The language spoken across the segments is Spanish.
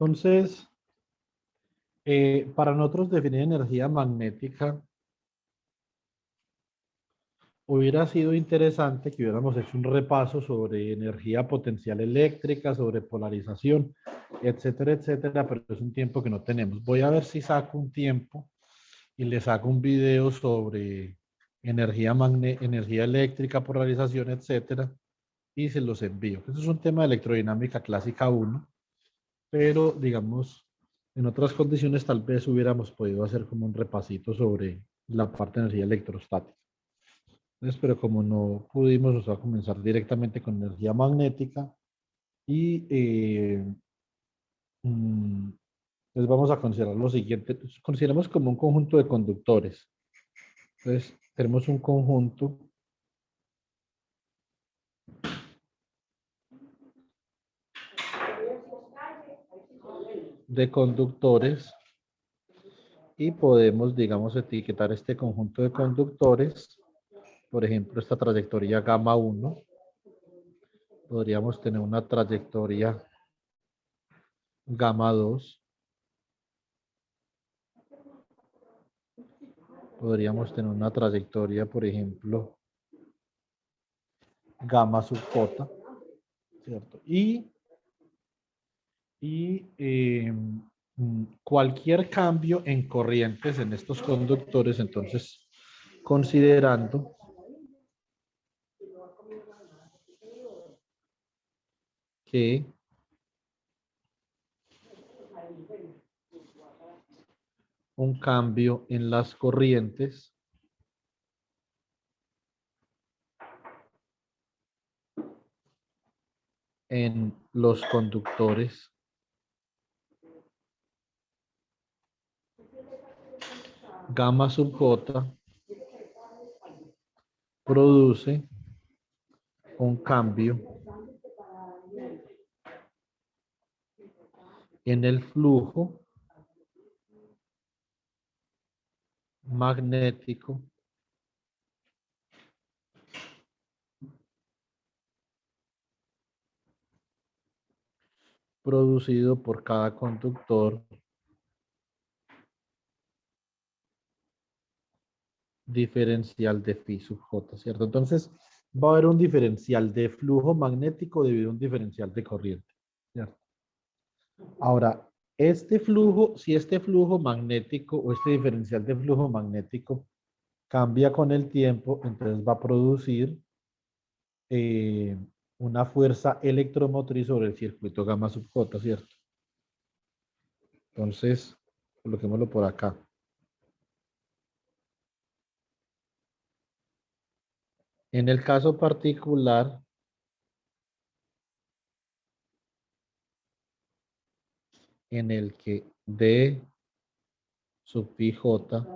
Entonces, para nosotros definir energía magnética, hubiera sido interesante que hubiéramos hecho un repaso sobre energía potencial eléctrica, sobre polarización, etcétera, etcétera, pero es un tiempo que no tenemos. Voy a ver si saco un tiempo y les hago un video sobre energía eléctrica, polarización, etcétera, y se los envío. Eso es un tema de electrodinámica clásica 1, pero digamos, en otras condiciones tal vez hubiéramos podido hacer como un repasito sobre la parte de energía electrostática. Entonces, pero como no pudimos, o sea, comenzar directamente con energía magnética y mm, entonces vamos a considerar lo siguiente. Consideramos como un conjunto de conductores. Entonces, tenemos un conjunto de conductores y podemos, digamos, etiquetar este conjunto de conductores. Por ejemplo, esta trayectoria gamma 1. Podríamos tener una trayectoria gamma 2. Podríamos tener una trayectoria, por ejemplo, gamma sub j, ¿cierto? Cualquier cambio en corrientes en estos conductores, entonces, considerando que un cambio en las corrientes en los conductores gamma sub j produce un cambio en el flujo magnético producido por cada conductor diferencial de phi sub j, ¿cierto? Entonces, va a haber un diferencial de flujo magnético debido a un diferencial de corriente, ¿cierto? Ahora, si este flujo magnético o este diferencial de flujo magnético cambia con el tiempo, entonces va a producir eh, una fuerza electromotriz sobre el circuito gamma sub j, ¿cierto? Entonces, coloquémoslo por acá. En el caso particular, en el que D sub pi j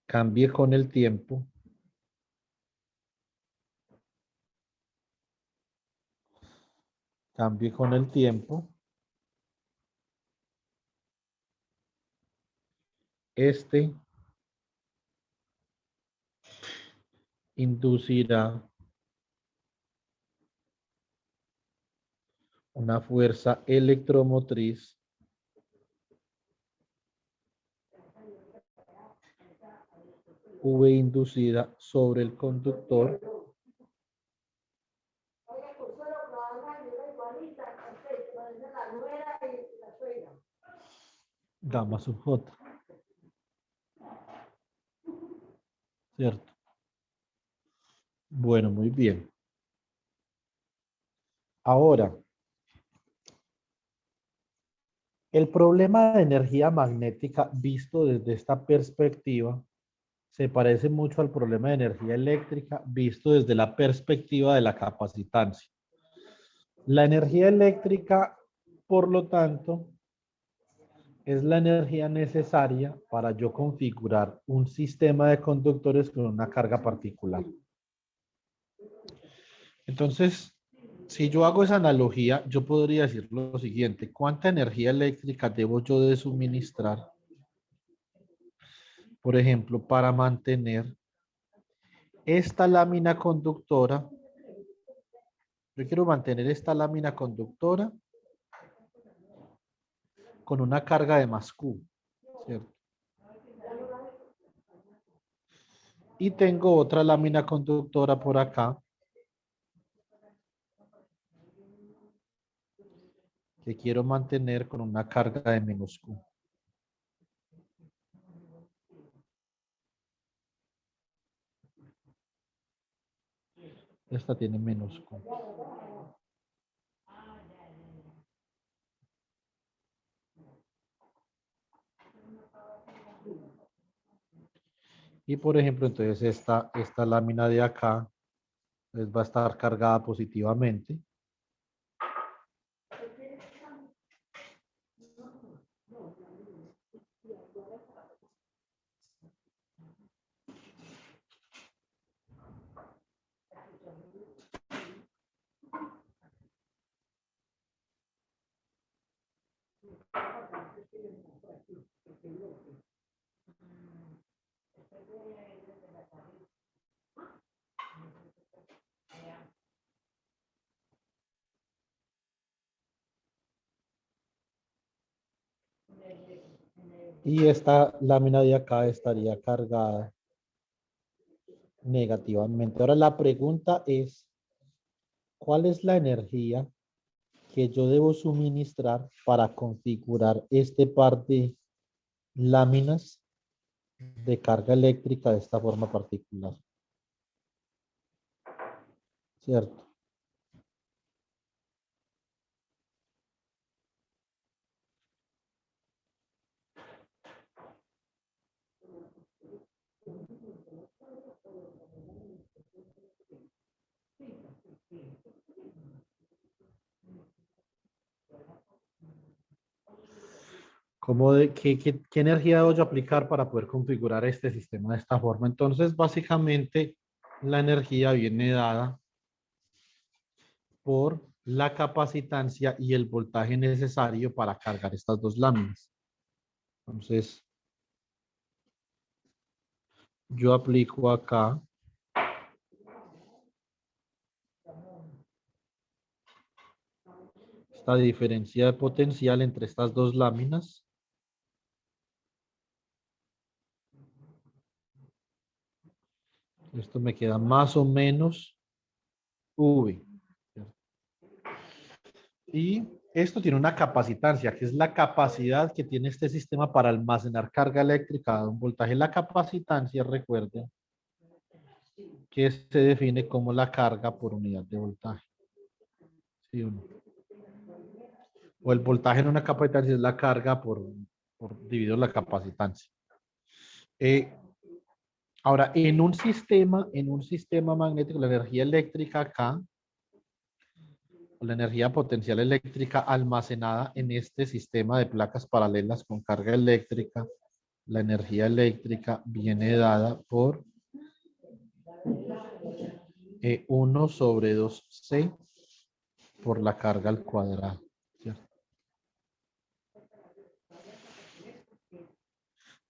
cambie con el tiempo, este inducirá una fuerza electromotriz V inducida sobre el conductor gamma sub j, ¿cierto? Bueno, muy bien. Ahora, el problema de energía magnética visto desde esta perspectiva se parece mucho al problema de energía eléctrica visto desde la perspectiva de la capacitancia. La energía eléctrica, por lo tanto, es la energía necesaria para yo configurar un sistema de conductores con una carga particular. Entonces, si yo hago esa analogía, yo podría decir lo siguiente: ¿cuánta energía eléctrica debo yo de suministrar, por ejemplo, para mantener esta lámina conductora? Yo quiero mantener esta lámina conductora con una carga de más Q, ¿cierto? Y tengo otra lámina conductora por acá que quiero mantener con una carga de menos Q. Esta tiene menos Q. Y por ejemplo, entonces esta lámina de acá pues, va a estar cargada positivamente. Y esta lámina de acá estaría cargada negativamente. Ahora la pregunta es, ¿cuál es la energía que yo debo suministrar para configurar este par de láminas de carga eléctrica de esta forma particular? ¿Cierto? ¿Qué energía debo yo aplicar para poder configurar este sistema de esta forma? Entonces, básicamente, la energía viene dada por la capacitancia y el voltaje necesario para cargar estas dos láminas. Entonces, yo aplico acá esta diferencia de potencial entre estas dos láminas. Esto me queda más o menos V. Y esto tiene una capacitancia, que es la capacidad que tiene este sistema para almacenar carga eléctrica a un voltaje. La capacitancia, recuerden, que se define como la carga por unidad de voltaje. ¿Sí o no? O el voltaje en una capacitancia es la carga por dividido la capacitancia. Eh, Ahora, en un sistema magnético, la energía eléctrica acá, o la energía potencial eléctrica almacenada en este sistema de placas paralelas con carga eléctrica, la energía eléctrica viene dada por 1 sobre 2C por la carga al cuadrado. ¿Cierto?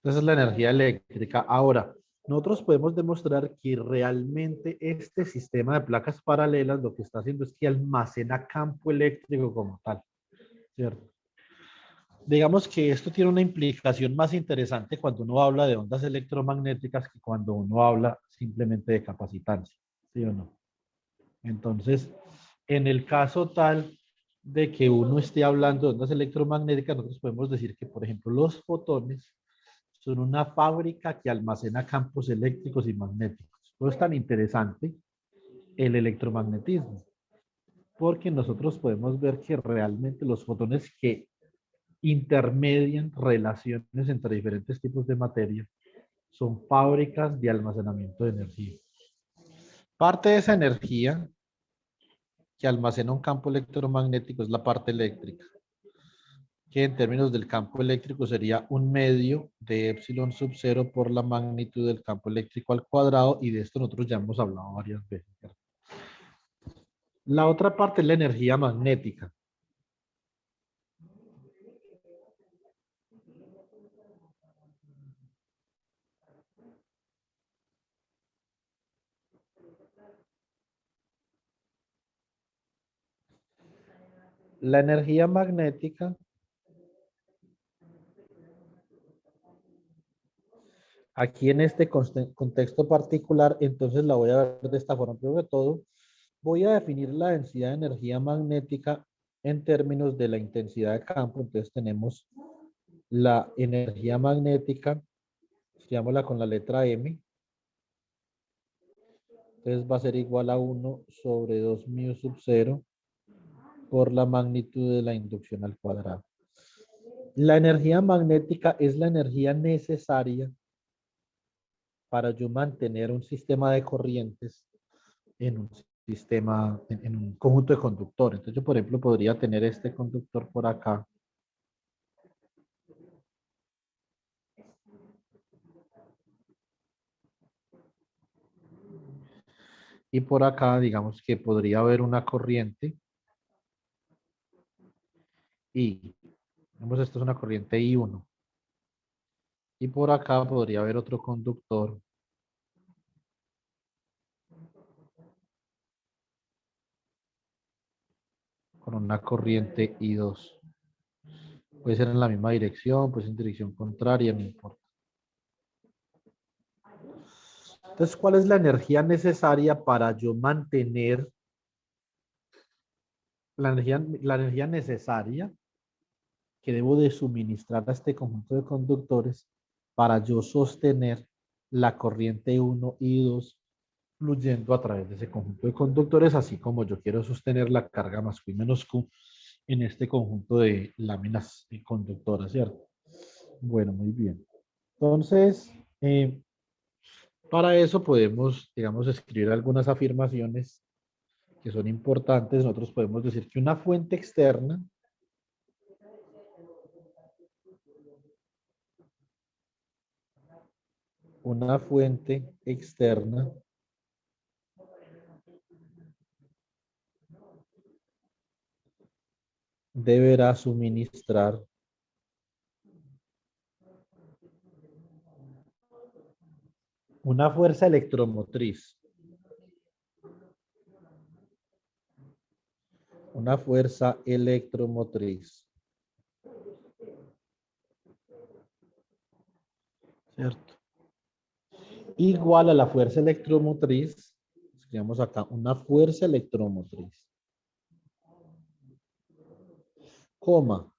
Esa es la energía eléctrica. Ahora, nosotros podemos demostrar que realmente este sistema de placas paralelas lo que está haciendo es que almacena campo eléctrico como tal, ¿cierto? Digamos que esto tiene una implicación más interesante cuando uno habla de ondas electromagnéticas que cuando uno habla simplemente de capacitancia, ¿sí o no? Entonces, en el caso tal de que uno esté hablando de ondas electromagnéticas, nosotros podemos decir que, por ejemplo, los fotones son una fábrica que almacena campos eléctricos y magnéticos. Todo es tan interesante el electromagnetismo, porque nosotros podemos ver que realmente los fotones que intermedian relaciones entre diferentes tipos de materia son fábricas de almacenamiento de energía. Parte de esa energía que almacena un campo electromagnético es la parte eléctrica, que en términos del campo eléctrico sería un medio de epsilon sub 0 por la magnitud del campo eléctrico al cuadrado, y de esto nosotros ya hemos hablado varias veces. La otra parte es la energía magnética. La energía magnética, aquí en este contexto particular, entonces la voy a ver de esta forma. Primero de todo, voy a definir la densidad de energía magnética en términos de la intensidad de campo. Entonces tenemos la energía magnética, llamémosla con la letra M. Entonces va a ser igual a 1/2 μ⁴ por la magnitud de la inducción al cuadrado. La energía magnética es la energía necesaria para yo mantener un sistema de corrientes en un sistema, en un conjunto de conductores. Entonces yo, por ejemplo, podría tener este conductor por acá. Y por acá, digamos que podría haber una corriente I. Digamos, esto es una corriente I1. Y por acá podría haber otro conductor con una corriente I2. Puede ser en la misma dirección, puede ser en dirección contraria, no importa. Entonces, ¿cuál es la energía necesaria para yo mantener la energía necesaria que debo de suministrar a este conjunto de conductores para yo sostener la corriente 1 y 2 fluyendo a través de ese conjunto de conductores, así como yo quiero sostener la carga más Q y menos Q en este conjunto de láminas conductoras, ¿cierto? Bueno, muy bien. Entonces, para eso podemos, digamos, escribir algunas afirmaciones que son importantes. Nosotros podemos decir que una fuente externa deberá suministrar una fuerza electromotriz. Una fuerza electromotriz. ¿Cierto? Igual a la fuerza electromotriz. Escribamos acá una fuerza electromotriz. Coma.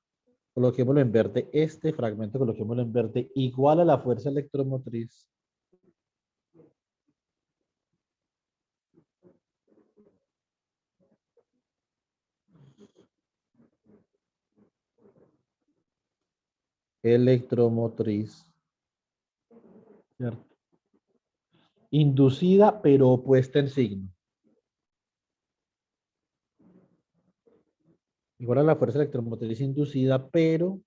Coloquémoslo en verde. Este fragmento coloquémoslo en verde. Igual a la fuerza electromotriz. Electromotriz. ¿Cierto? Inducida pero opuesta en signo. Igual a la fuerza electromotriz inducida pero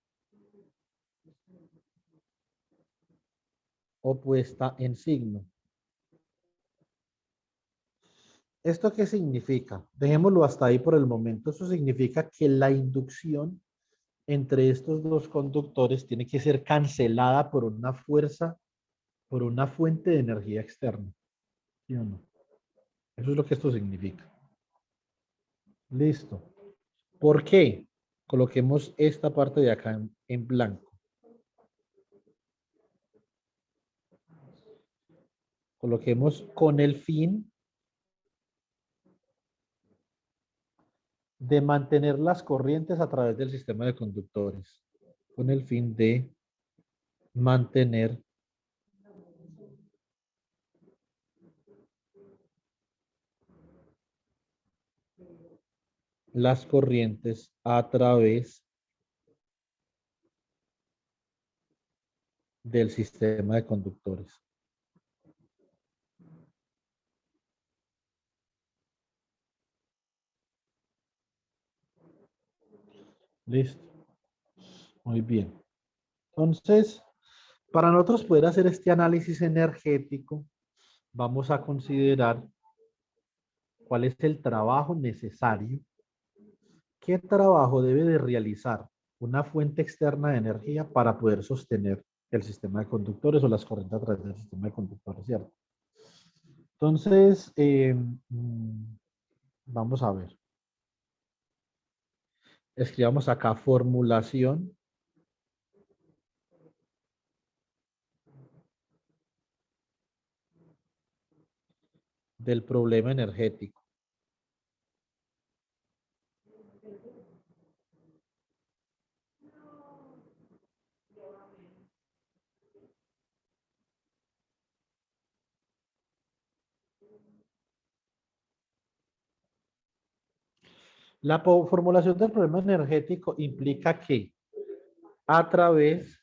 opuesta en signo. ¿Esto qué significa? Dejémoslo hasta ahí por el momento. Eso significa que la inducción entre estos dos conductores tiene que ser cancelada por una fuerza, por una fuente de energía externa. ¿Sí o no? Eso es lo que esto significa. Listo. ¿Por qué? Coloquemos esta parte de acá en blanco. Coloquemos con el fin de mantener las corrientes a través del sistema de conductores. Con el fin de mantener las corrientes a través del sistema de conductores. Listo. Muy bien. Entonces, para nosotros poder hacer este análisis energético, vamos a considerar cuál es el trabajo necesario. ¿Qué trabajo debe de realizar una fuente externa de energía para poder sostener el sistema de conductores o las corrientes a través del sistema de conductores, ¿cierto? Entonces, vamos a ver. Escribamos acá formulación del problema energético. La formulación del problema energético implica que a través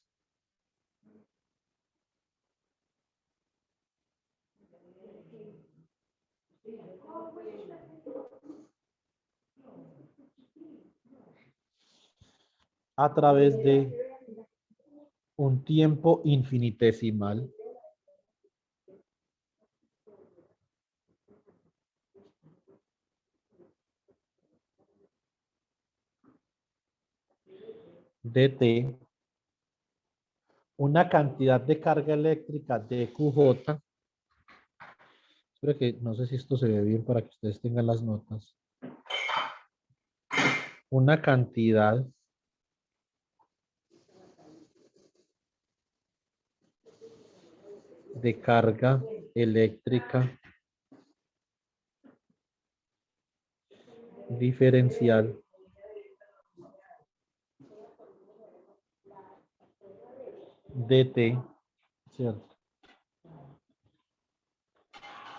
de un tiempo infinitesimal dt, una cantidad de carga eléctrica de QJ. Espero que, no sé si esto se ve bien para que ustedes tengan las notas. Una cantidad de carga eléctrica diferencial dt, ¿cierto?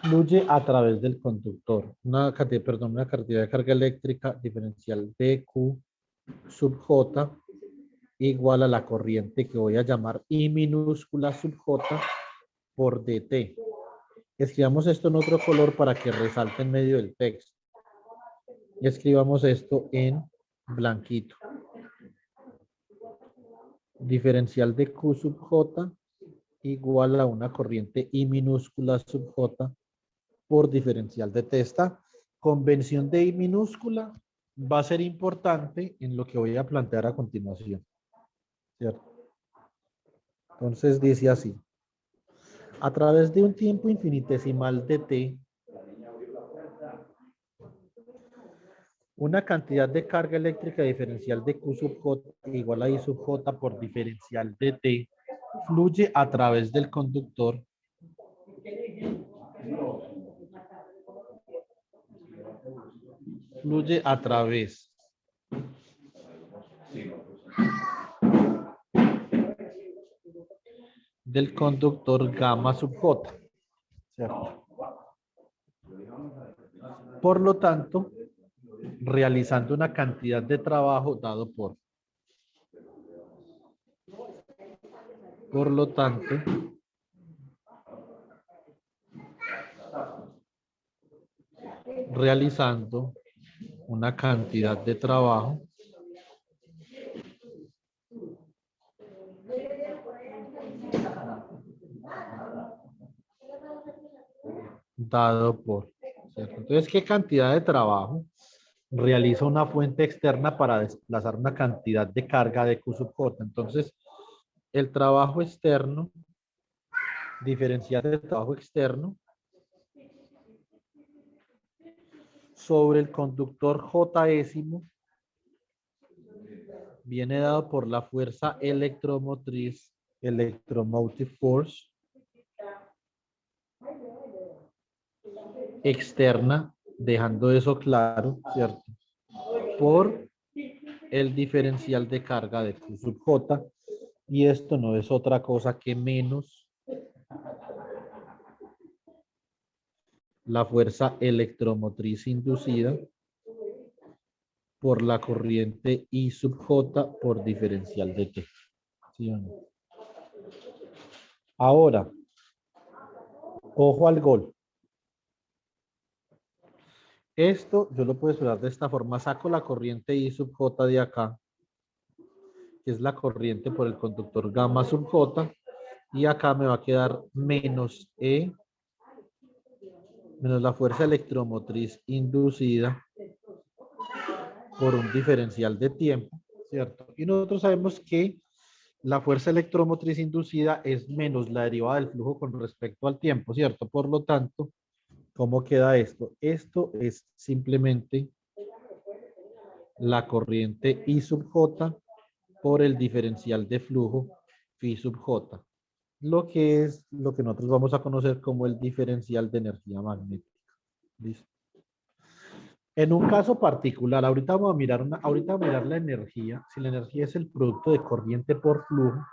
Fluye a través del conductor. Una cantidad de carga eléctrica diferencial dQ sub J igual a la corriente que voy a llamar I minúscula sub J por dt. Escribamos esto en otro color para que resalte en medio del texto. Y escribamos esto en blanquito. Diferencial de Q sub J igual a una corriente I minúscula sub J por diferencial de T. Esta convención de I minúscula va a ser importante en lo que voy a plantear a continuación, ¿cierto? Entonces dice así: a través de un tiempo infinitesimal de T, una cantidad de carga eléctrica diferencial de Q sub J igual a I sub J por diferencial de T fluye a través del conductor gamma sub J, ¿cierto? Por lo tanto, realizando una cantidad de trabajo dado por lo tanto, realizando una cantidad de trabajo dado por, ¿cierto? Entonces, ¿qué cantidad de trabajo realiza una fuente externa para desplazar una cantidad de carga de Q sub J? Entonces, el trabajo externo, diferencial del trabajo externo sobre el conductor J-ésimo viene dado por la fuerza electromotriz, electromotive force externa, dejando eso claro, ¿cierto? Por el diferencial de carga de Q sub J, y esto no es otra cosa que menos la fuerza electromotriz inducida por la corriente I sub J por diferencial de T. ¿Sí o no? Ahora, ojo al gol. Esto yo lo puedo expresar de esta forma. Saco la corriente I sub J de acá, que es la corriente por el conductor gamma sub J, y acá me va a quedar menos E, menos la fuerza electromotriz inducida por un diferencial de tiempo, ¿cierto? Y nosotros sabemos que la fuerza electromotriz inducida es menos la derivada del flujo con respecto al tiempo, ¿cierto? Por lo tanto, ¿cómo queda esto? Esto es simplemente la corriente I sub J por el diferencial de flujo phi sub J, lo que es lo que nosotros vamos a conocer como el diferencial de energía magnética. ¿Listo? En un caso particular, ahorita vamos a mirar la energía. Si la energía es el producto de corriente por flujo,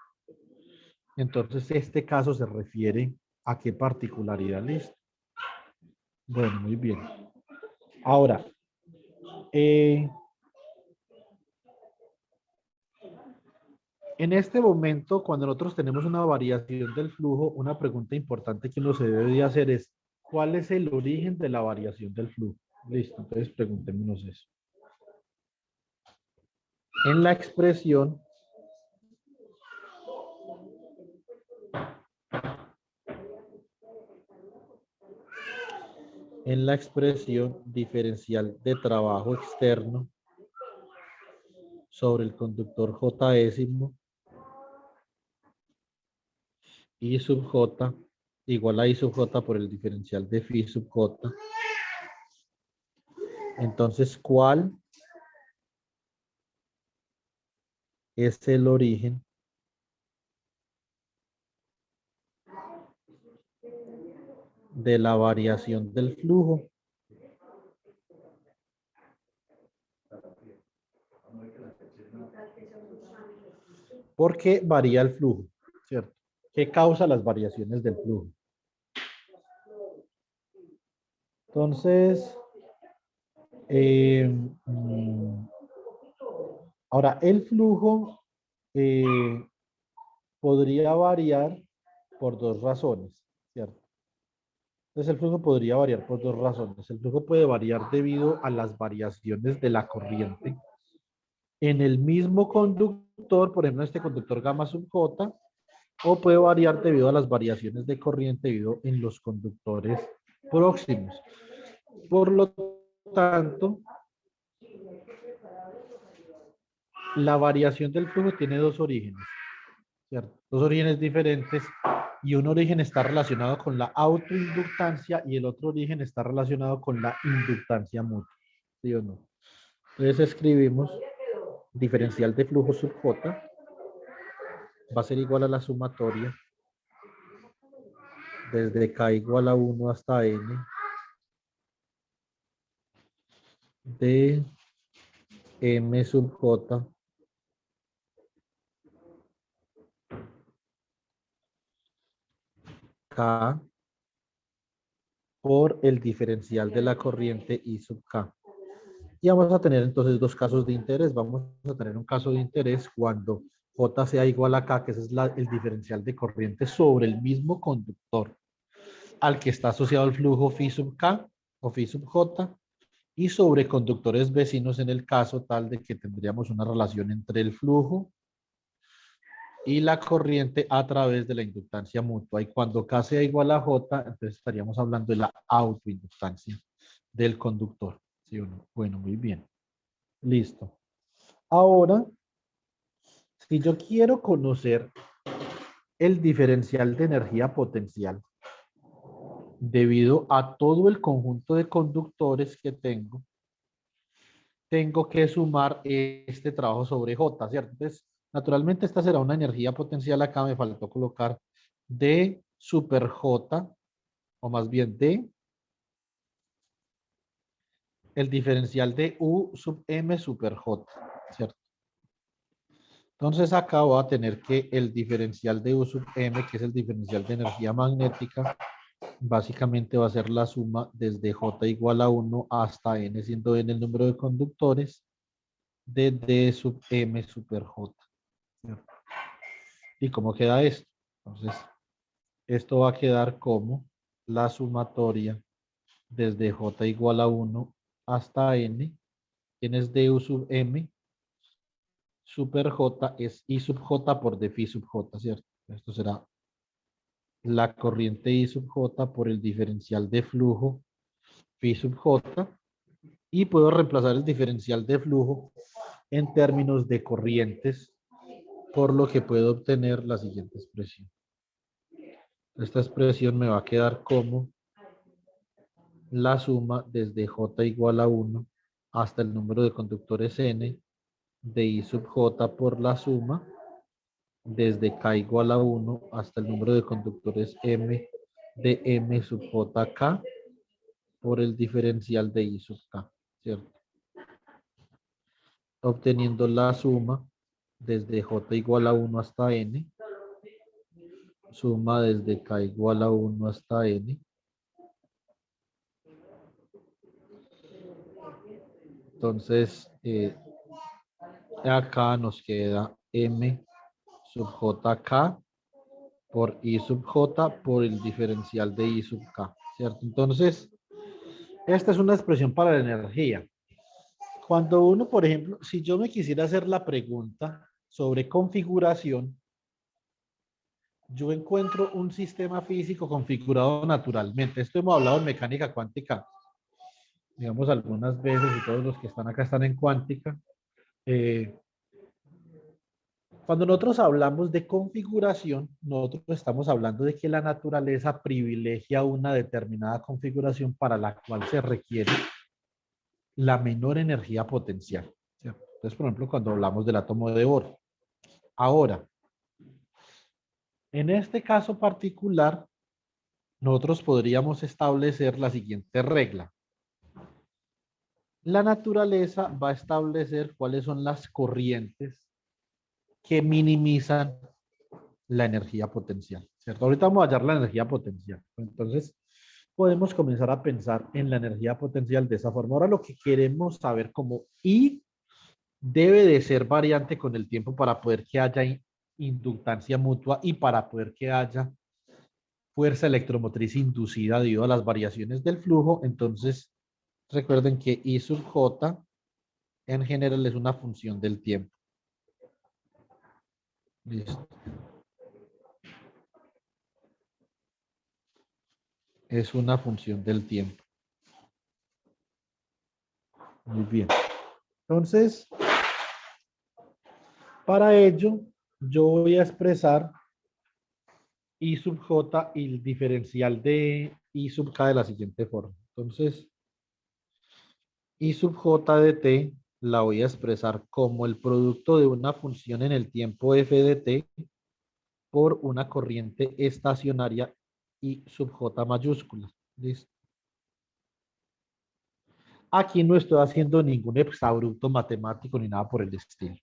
entonces este caso se refiere a qué particularidad. ¿Listo? Bueno, muy bien. Ahora, en este momento, cuando nosotros tenemos una variación del flujo, una pregunta importante que uno se debe de hacer es, ¿cuál es el origen de la variación del flujo? Listo, entonces preguntémonos eso. En la expresión diferencial de trabajo externo sobre el conductor J ésimo I sub J igual a I sub J por el diferencial de phi sub J. Entonces, ¿cuál es el origen de la variación del flujo? ¿Por qué varía el flujo? ¿Cierto? ¿Qué causa las variaciones del flujo? Entonces, ahora el flujo podría variar por dos razones, ¿cierto? Entonces el flujo podría variar por dos razones. El flujo puede variar debido a las variaciones de la corriente en el mismo conductor, por ejemplo, este conductor gamma sub J, o puede variar debido a las variaciones de corriente debido en los conductores próximos. Por lo tanto, la variación del flujo tiene dos orígenes, ¿cierto? Dos orígenes diferentes, y un origen está relacionado con la autoinductancia y el otro origen está relacionado con la inductancia mutua, ¿sí o no? Entonces escribimos diferencial de flujo sub J va a ser igual a la sumatoria desde K igual a 1 hasta N de M sub J K por el diferencial de la corriente I sub K. Y vamos a tener entonces dos casos de interés. Vamos a tener un caso de interés cuando J sea igual a K, que ese es el diferencial de corriente sobre el mismo conductor al que está asociado el flujo phi sub K o phi sub J, y sobre conductores vecinos en el caso tal de que tendríamos una relación entre el flujo y la corriente a través de la inductancia mutua. Y cuando K sea igual a J, entonces estaríamos hablando de la autoinductancia del conductor. ¿Sí o no? Bueno, muy bien. Listo. Ahora, si yo quiero conocer el diferencial de energía potencial debido a todo el conjunto de conductores que tengo que sumar este trabajo sobre J, ¿cierto? Entonces, naturalmente esta será una energía potencial. Acá me faltó colocar D super J, o más bien D, el diferencial de U sub M super J, ¿cierto? Entonces acá voy a tener que el diferencial de U sub M, que es el diferencial de energía magnética, básicamente va a ser la suma desde J igual a 1 hasta N, siendo N el número de conductores, de D sub M super J, ¿cierto? ¿Y cómo queda esto? Entonces, esto va a quedar como la sumatoria desde J igual a 1 hasta N, quien es D U sub M super J, es I sub J por D phi sub J, ¿cierto? Esto será la corriente I sub J por el diferencial de flujo phi sub J, y puedo reemplazar el diferencial de flujo en términos de corrientes, por lo que puedo obtener la siguiente expresión. Esta expresión me va a quedar como la suma desde J igual a 1 hasta el número de conductores n de I sub j por la suma desde k igual a 1 hasta el número de conductores m de m sub jk por el diferencial de I sub k, ¿cierto? Obteniendo la suma desde j igual a 1 hasta n, suma desde k igual a 1 hasta n. Entonces, acá nos queda m sub jk por I sub j por el diferencial de I sub k, ¿cierto? Entonces, esta es una expresión para la energía. Cuando uno, por ejemplo, si yo me quisiera hacer la pregunta sobre configuración, yo encuentro un sistema físico configurado naturalmente. Esto hemos hablado en mecánica cuántica, digamos, algunas veces, y todos los que están acá están en cuántica. Cuando nosotros hablamos de configuración, nosotros estamos hablando de que la naturaleza privilegia una determinada configuración para la cual se requiere la menor energía potencial, ¿cierto? Entonces, por ejemplo, cuando hablamos del átomo de oro. Ahora, en este caso particular, nosotros podríamos establecer la siguiente regla. La naturaleza va a establecer cuáles son las corrientes que minimizan la energía potencial, ¿cierto? Ahorita vamos a hallar la energía potencial. Entonces, podemos comenzar a pensar en la energía potencial de esa forma. Ahora lo que queremos saber como I debe de ser variante con el tiempo para poder que haya inductancia mutua y para poder que haya fuerza electromotriz inducida debido a las variaciones del flujo. Entonces, recuerden que I sub J en general es una función del tiempo. Listo. Es una función del tiempo. Muy bien. Entonces, para ello, yo voy a expresar I sub J y el diferencial de I sub K de la siguiente forma. Entonces, I sub J de T la voy a expresar como el producto de una función en el tiempo f de T por una corriente estacionaria I sub J mayúscula. ¿Listo? Aquí no estoy haciendo ningún exabrupto matemático ni nada por el estilo.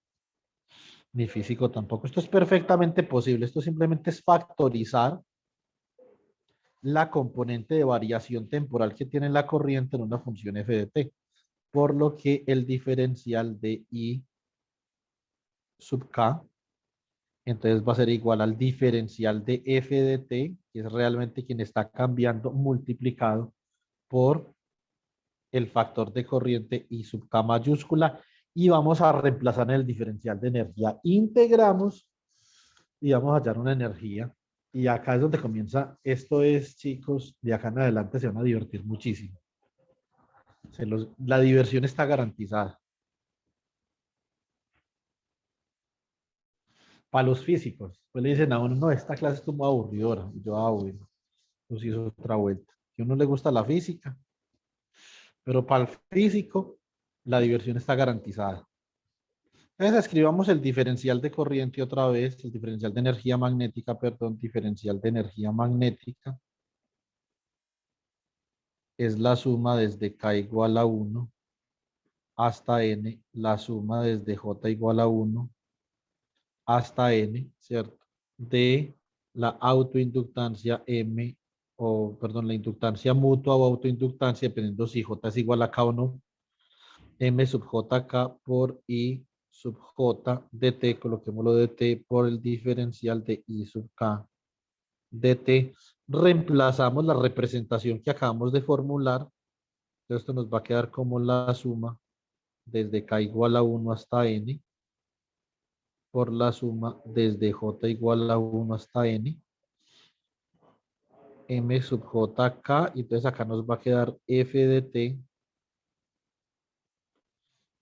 Ni físico tampoco. Esto es perfectamente posible. Esto simplemente es factorizar la componente de variación temporal que tiene la corriente en una función f de t. Por lo que el diferencial de I sub k, entonces va a ser igual al diferencial de f de t, que es realmente quien está cambiando, multiplicado por el factor de corriente I sub k mayúscula. Y vamos a reemplazar en el diferencial de energía. Integramos y vamos a hallar una energía. Y acá es donde comienza. Esto es, chicos, de acá en adelante se van a divertir muchísimo. La diversión está garantizada. Para los físicos, pues le dicen a uno, no, esta clase es muy aburridora. Y yo, bueno, pues hizo otra vuelta. Si a uno le gusta la física, pero para el físico, la diversión está garantizada. Entonces escribamos el diferencial de corriente otra vez, el diferencial de energía magnética, perdón, diferencial de energía magnética. Es la suma desde K igual a 1 hasta N, la suma desde J igual a 1 hasta N, ¿cierto? De la autoinductancia M, o perdón, la inductancia mutua o autoinductancia, dependiendo si J es igual a K o no, M sub JK por I sub J de T, coloquémoslo de T por el diferencial de I sub K de T. Reemplazamos la representación que acabamos de formular. Esto nos va a quedar como la suma desde K igual a 1 hasta N por la suma desde J igual a 1 hasta N, M sub JK, y entonces acá nos va a quedar F de T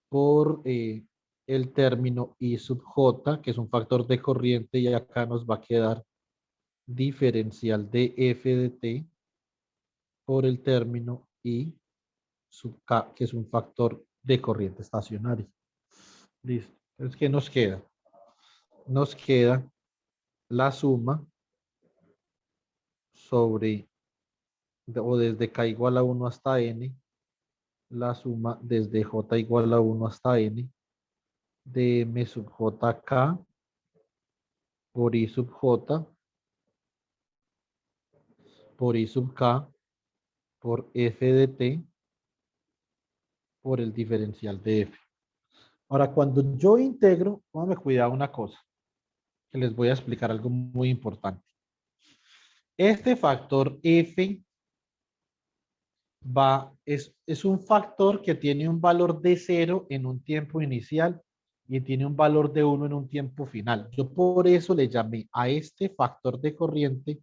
por el término I sub J, que es un factor de corriente, y acá nos va a quedar diferencial de F de T por el término I sub K, que es un factor de corriente estacionaria. Listo. Entonces, ¿qué nos queda? Nos queda la suma sobre, o desde k igual a 1 hasta n, la suma desde j igual a 1 hasta n, de m sub jk por i sub j por i sub k por f de t por el diferencial de f. Ahora, cuando yo integro, póngame cuidado una cosa, que les voy a explicar algo muy importante. Este factor f es un factor que tiene un valor de 0 en un tiempo inicial y tiene un valor de 1 en un tiempo final. Yo por eso le llamé a este factor de corriente,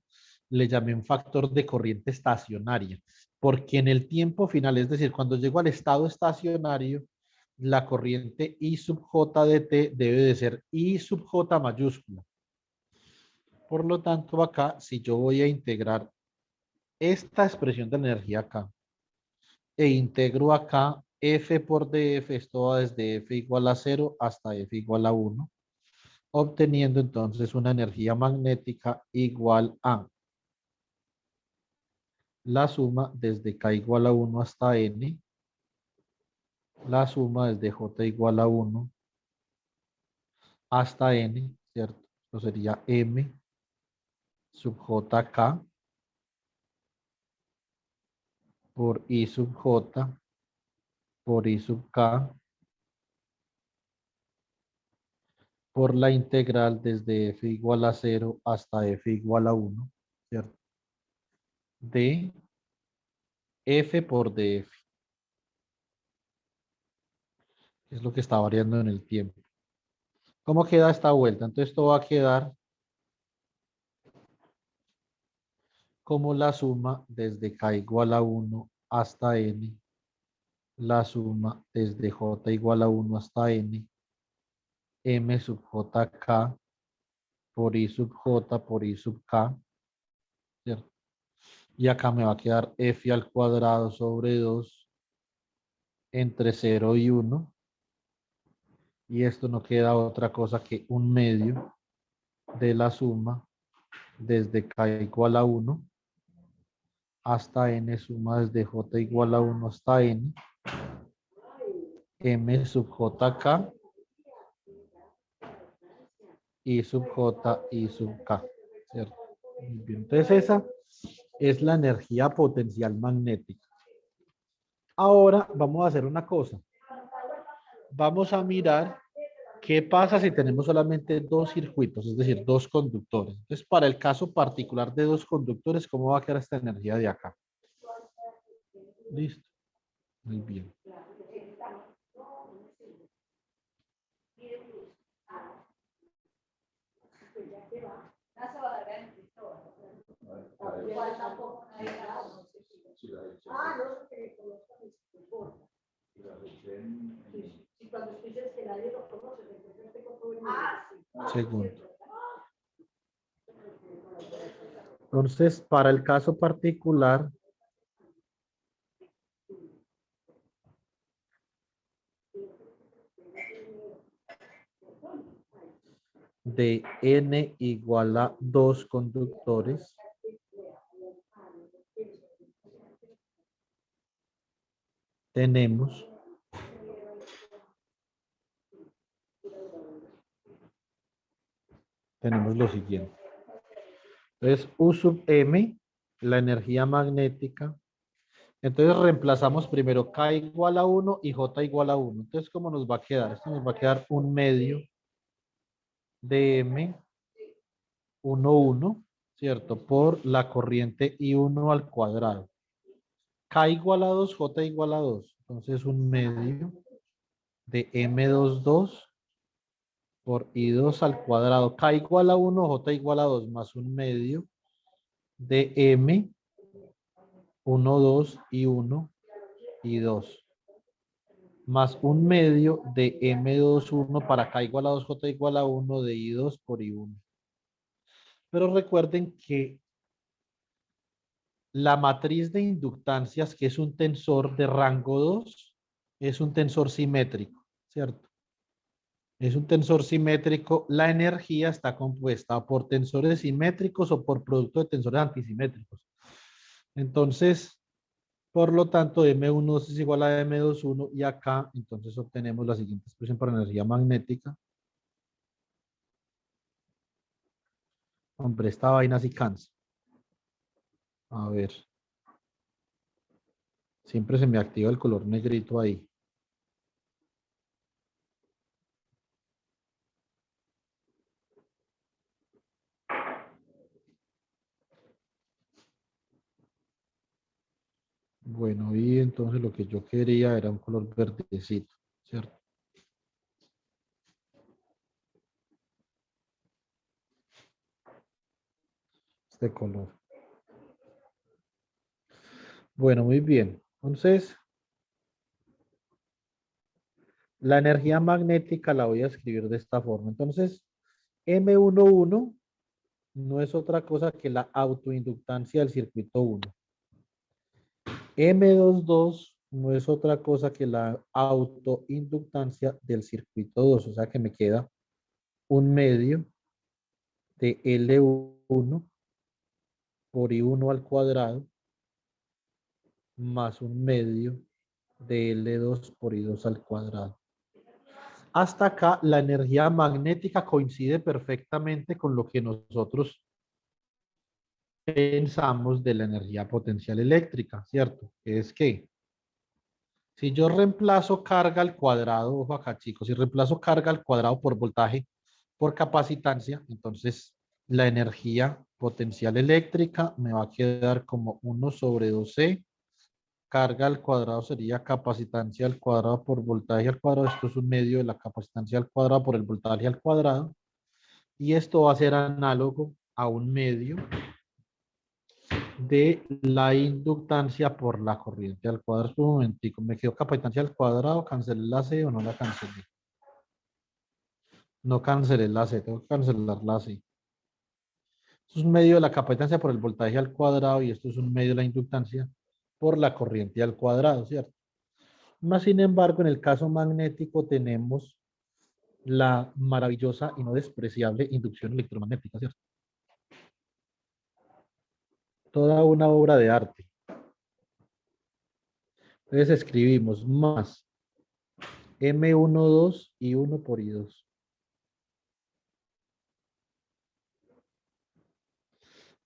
le llamé un factor de corriente estacionaria, porque en el tiempo final, es decir, cuando llego al estado estacionario, la corriente I sub J de T debe de ser I sub J mayúscula. Por lo tanto, acá, si yo voy a integrar esta expresión de energía acá, e integro acá f por df, esto va desde f igual a 0 hasta f igual a 1, obteniendo entonces una energía magnética igual a la suma desde k igual a 1 hasta n, la suma desde j igual a 1 hasta n, ¿cierto? Esto sería m sub jk por i sub j por i sub k por la integral desde f igual a 0 hasta f igual a 1, ¿cierto? De f por df, que es lo que está variando en el tiempo. ¿Cómo queda esta vuelta? Entonces esto va a quedar como la suma desde k igual a 1 hasta n, la suma desde j igual a 1 hasta n, m sub jk por i sub j por i sub k, ¿cierto? Y acá me va a quedar f al cuadrado sobre 2 entre 0 y 1. Y esto no queda otra cosa que un medio de la suma desde k igual a 1 hasta n, suma desde j igual a 1 hasta n, m sub jk y sub j y sub k, ¿cierto? Muy bien. Entonces esa es la energía potencial magnética. Ahora vamos a hacer una cosa. Vamos a mirar qué pasa si tenemos solamente dos circuitos, es decir, dos conductores. Entonces, para el caso particular de dos conductores, ¿cómo va a quedar esta energía de acá? Listo. Muy bien. Segundo. Entonces, para el caso particular de n igual a 2 conductores, tenemos lo siguiente. Entonces, U sub M, la energía magnética. Entonces, reemplazamos primero K igual a 1 y J igual a 1. Entonces, ¿cómo nos va a quedar? Esto nos va a quedar un medio de M 1, 1, ¿cierto? Por la corriente I1 al cuadrado. K igual a 2, J igual a 2. Entonces, un medio de M2, 2 por I2 al cuadrado. K igual a 1, J igual a 2, más un medio de M 1, 2 y 1 y 2. Más un medio de M2, 1 para K igual a 2, J igual a 1 de I2 por I1. Pero recuerden que la matriz de inductancias, que es un tensor de rango 2, es un tensor simétrico, ¿cierto? Es un tensor simétrico. La energía está compuesta por tensores simétricos o por producto de tensores antisimétricos. Entonces, por lo tanto, M1 es igual a M21 y acá, entonces obtenemos la siguiente expresión para energía magnética. Hombre, esta vaina sí cansa. A ver, siempre se me activa el color negrito ahí. Bueno, y entonces lo que yo quería era un color verdecito, ¿cierto? Este color. Bueno, muy bien. Entonces, la energía magnética la voy a escribir de esta forma. Entonces, M11 no es otra cosa que la autoinductancia del circuito 1. M22 no es otra cosa que la autoinductancia del circuito 2. O sea que me queda un medio de L1 por I1 al cuadrado más un medio de L2 por I2 al cuadrado. Hasta acá la energía magnética coincide perfectamente con lo que nosotros pensamos de la energía potencial eléctrica, ¿cierto? Es que si yo reemplazo carga al cuadrado, ojo acá chicos, si reemplazo carga al cuadrado por voltaje por capacitancia, entonces la energía potencial eléctrica me va a quedar como 1 sobre 2C. Carga al cuadrado sería capacitancia al cuadrado por voltaje al cuadrado. Esto es un medio de la capacitancia al cuadrado por el voltaje al cuadrado. Y esto va a ser análogo a un medio de la inductancia por la corriente al cuadrado. Un momentico, me quedó capacitancia al cuadrado, cancelé la C o no la cancelé. No cancelé la C, tengo que cancelar la C. Esto es un medio de la capacitancia por el voltaje al cuadrado y esto es un medio de la inductancia por la corriente al cuadrado, ¿cierto? Más sin embargo, en el caso magnético tenemos la maravillosa y no despreciable inducción electromagnética, ¿cierto? Toda una obra de arte. Entonces escribimos más M12 y 1 por I2.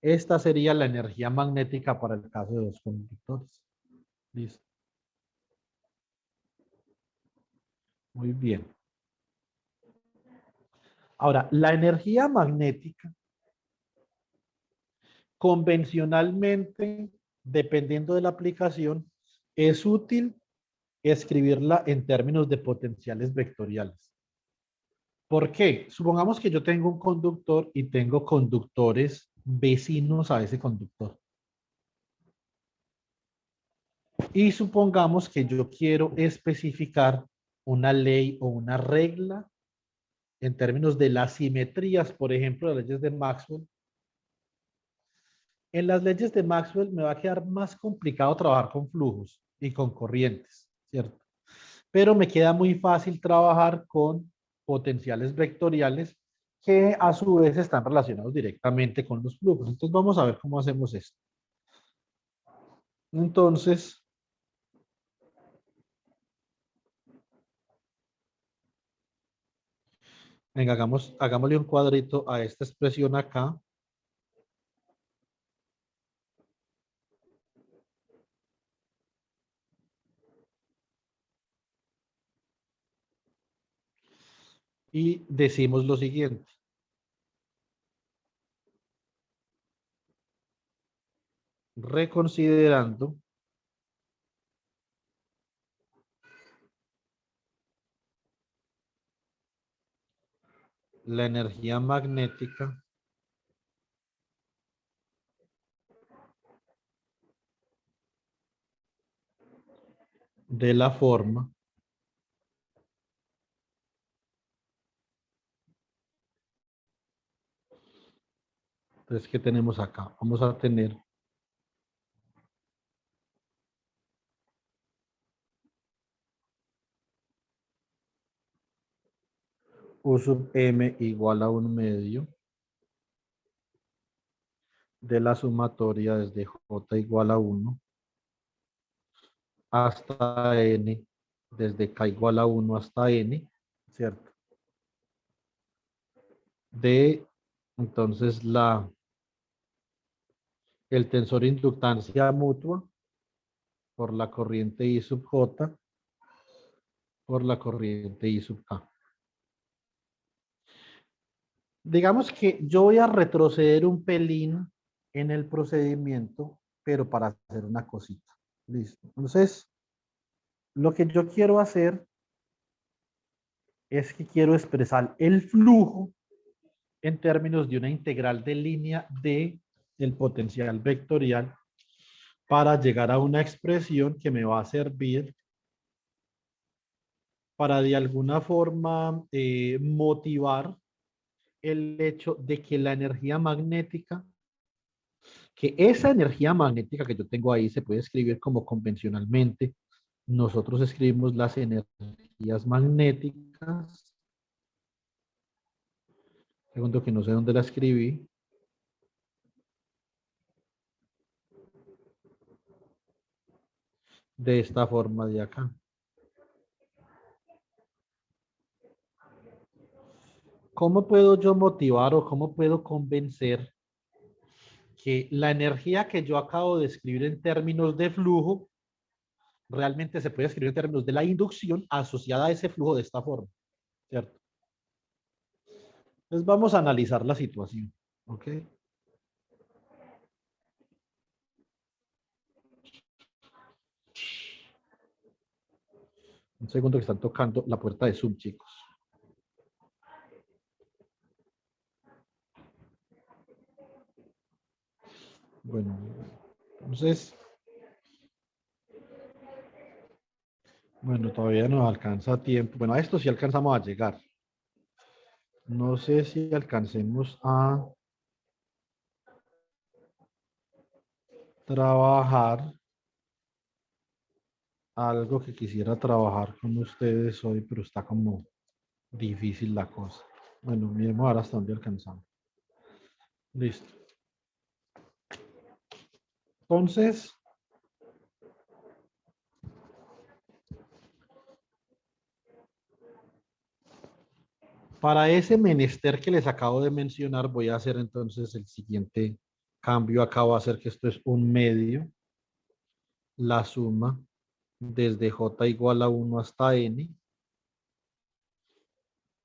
Esta sería la energía magnética para el caso de dos conductores. Listo. Muy bien. Ahora, la energía magnética, convencionalmente, dependiendo de la aplicación, es útil escribirla en términos de potenciales vectoriales. ¿Por qué? Supongamos que yo tengo un conductor y tengo conductores vecinos a ese conductor. Y supongamos que yo quiero especificar una ley o una regla en términos de las simetrías, por ejemplo, las leyes de Maxwell. En las leyes de Maxwell me va a quedar más complicado trabajar con flujos y con corrientes, ¿cierto? Pero me queda muy fácil trabajar con potenciales vectoriales que a su vez están relacionados directamente con los flujos. Entonces vamos a ver cómo hacemos esto. Entonces, venga, hagámosle un cuadrito a esta expresión acá. Y decimos lo siguiente. Reconsiderando la energía magnética de la forma entonces, ¿qué tenemos acá? Vamos a tener U sub m igual a 1/2 de la sumatoria desde J igual a 1 hasta N, desde K igual a 1 hasta N, ¿cierto? De, entonces, el tensor inductancia mutua por la corriente I sub J por la corriente I sub K. Digamos que yo voy a retroceder un pelín en el procedimiento, pero para hacer una cosita. Listo. Entonces, lo que yo quiero hacer es que quiero expresar el flujo en términos de una integral de línea de el potencial vectorial para llegar a una expresión que me va a servir para de alguna forma motivar el hecho de que la energía magnética, que esa energía magnética que yo tengo ahí se puede escribir como convencionalmente. Nosotros escribimos las energías magnéticas. Segundo que no sé dónde la escribí. De esta forma de acá. ¿Cómo puedo yo motivar o cómo puedo convencer que la energía que yo acabo de escribir en términos de flujo realmente se puede escribir en términos de la inducción asociada a ese flujo de esta forma? ¿Cierto? Entonces vamos a analizar la situación. ¿Ok? Un segundo que están tocando la puerta de Zoom, chicos. Bueno, entonces, bueno, todavía no alcanza tiempo. Bueno, a esto sí alcanzamos a llegar. No sé si alcancemos a trabajar algo que quisiera trabajar con ustedes hoy, pero está como difícil la cosa. Bueno, miremos ahora hasta dónde alcanzamos. Listo. Entonces, para ese menester que les acabo de mencionar, voy a hacer entonces el siguiente cambio. Acá va a hacer que esto es 1/2, la suma desde J igual a 1 hasta N.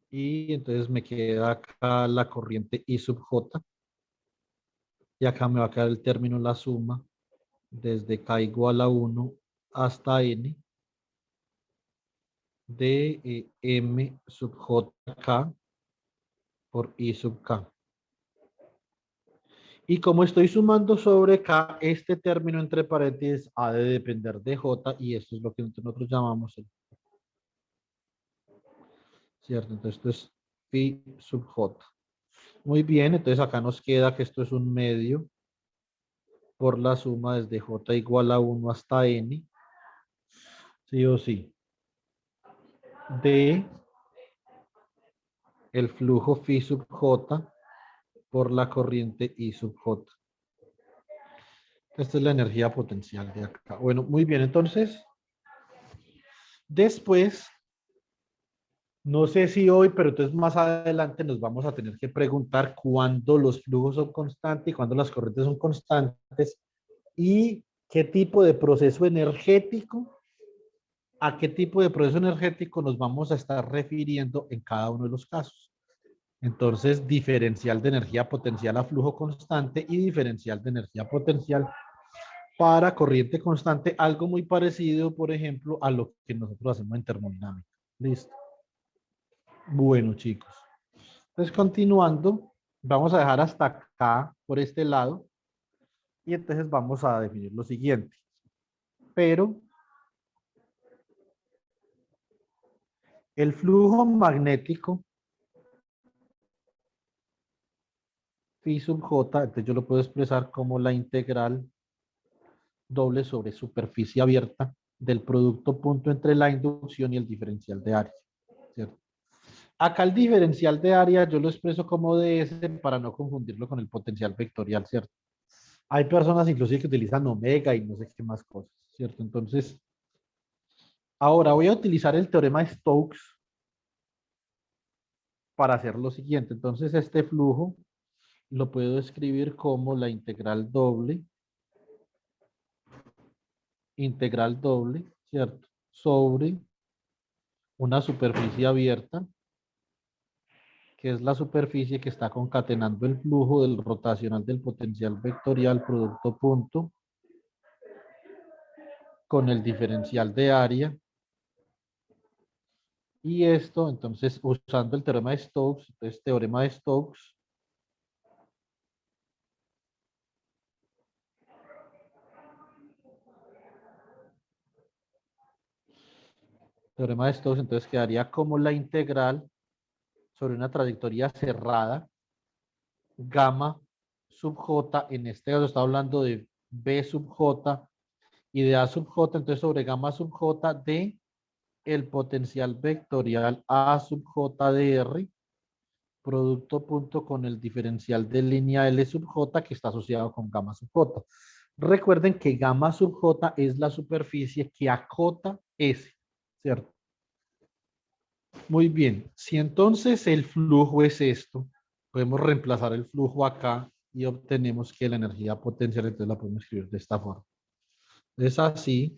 Y entonces me queda acá la corriente I sub J. Y acá me va a quedar el término la suma desde K igual a 1 hasta N de M sub JK por I sub K. Y como estoy sumando sobre K, este término entre paréntesis ha de depender de J y esto es lo que nosotros llamamos el, ¿cierto? Entonces esto es phi sub J. Muy bien, entonces acá nos queda que esto es 1/2 por la suma desde J igual a 1 hasta N, sí o sí, de el flujo phi sub J por la corriente I sub J. Esta es la energía potencial de acá. Bueno, muy bien, entonces, después, no sé si hoy, pero entonces más adelante nos vamos a tener que preguntar cuándo los flujos son constantes y cuándo las corrientes son constantes y qué tipo de proceso energético, a qué tipo de proceso energético nos vamos a estar refiriendo en cada uno de los casos. Entonces, diferencial de energía potencial a flujo constante y diferencial de energía potencial para corriente constante, algo muy parecido, por ejemplo, a lo que nosotros hacemos en termodinámica. Listo. Bueno, chicos. Entonces, continuando, vamos a dejar hasta acá, por este lado, y entonces vamos a definir lo siguiente. Pero el flujo magnético phi sub j, entonces yo lo puedo expresar como la integral doble sobre superficie abierta del producto punto entre la inducción y el diferencial de área, ¿cierto? Acá el diferencial de área yo lo expreso como ds para no confundirlo con el potencial vectorial, ¿cierto? Hay personas inclusive que utilizan omega y no sé qué más cosas, ¿cierto? Entonces, ahora voy a utilizar el teorema de Stokes para hacer lo siguiente. Entonces, este flujo lo puedo escribir como la integral doble, ¿cierto? Sobre una superficie abierta, que es la superficie que está concatenando el flujo del rotacional del potencial vectorial producto punto con el diferencial de área. Y esto, entonces, usando el teorema de Stokes, entonces, teorema de Stokes, entonces quedaría como la integral sobre una trayectoria cerrada, gamma sub j, en este caso está hablando de b sub j y de a sub j, entonces sobre gamma sub j de el potencial vectorial a sub j de r, producto punto con el diferencial de línea L sub j que está asociado con gamma sub j. Recuerden que gamma sub j es la superficie que acota S, ¿cierto? Muy bien, si entonces el flujo es esto, podemos reemplazar el flujo acá y obtenemos que la energía potencial, entonces la podemos escribir de esta forma. Es así.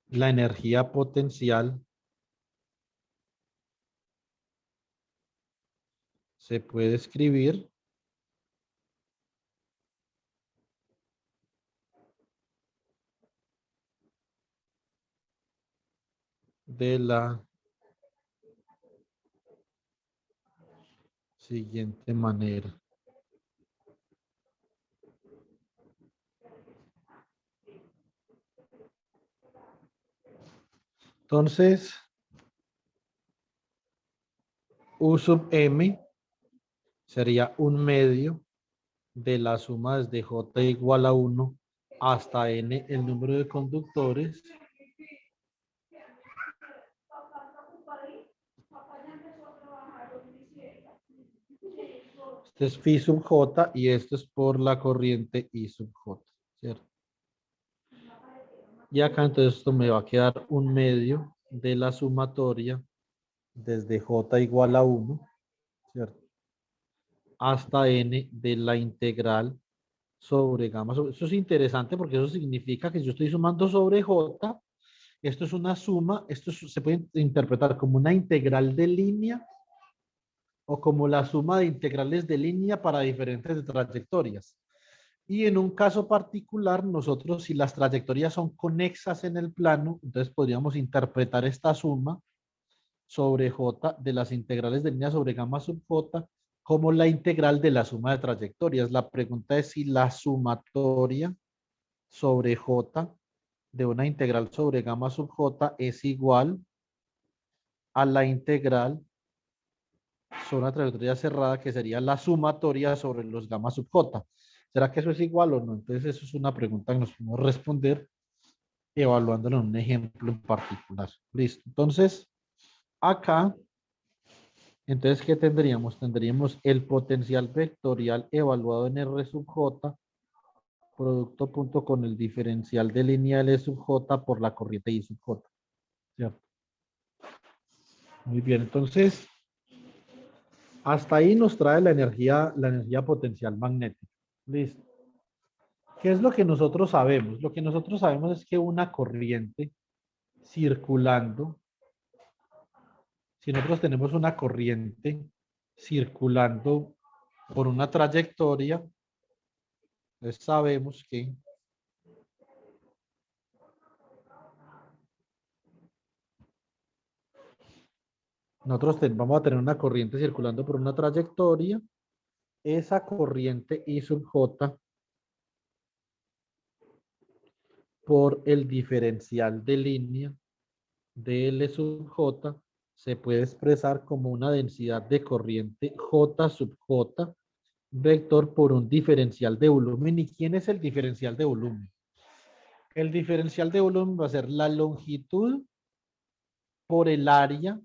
La energía potencial se puede escribir de la siguiente manera. Entonces, U sub m sería un medio de la suma desde J igual a 1 hasta N el número de conductores. Este es phi sub J y esto es por la corriente I sub J, ¿cierto? Y acá entonces esto me va a quedar un medio de la sumatoria desde J igual a 1, ¿cierto? Hasta N de la integral sobre gamma. Eso es interesante porque eso significa que yo estoy sumando sobre J. Esto es una suma, se puede interpretar como una integral de línea o como la suma de integrales de línea para diferentes trayectorias. Y en un caso particular, nosotros si las trayectorias son conexas en el plano, entonces podríamos interpretar esta suma sobre J de las integrales de línea sobre gamma sub J como la integral de la suma de trayectorias. La pregunta es si la sumatoria sobre J de una integral sobre gamma sub J es igual a la integral sobre una trayectoria cerrada que sería la sumatoria sobre los gamma sub J. ¿Será que eso es igual o no? Entonces eso es una pregunta que nos podemos responder evaluándolo en un ejemplo en particular. Listo. Entonces, acá, entonces, ¿qué tendríamos? Tendríamos el potencial vectorial evaluado en R sub J, producto punto con el diferencial de lineal E sub J por la corriente I sub J. ¿Cierto? Muy bien, entonces, hasta ahí nos trae la energía potencial magnética. Listo. ¿Qué es lo que nosotros sabemos? Lo que nosotros sabemos es que una corriente circulando, si nosotros tenemos una corriente circulando por una trayectoria, entonces sabemos que vamos a tener una corriente circulando por una trayectoria. Esa corriente I sub J por el diferencial de línea de L sub J se puede expresar como una densidad de corriente J sub J vector por un diferencial de volumen. ¿Y quién es el diferencial de volumen? El diferencial de volumen va a ser la longitud por el área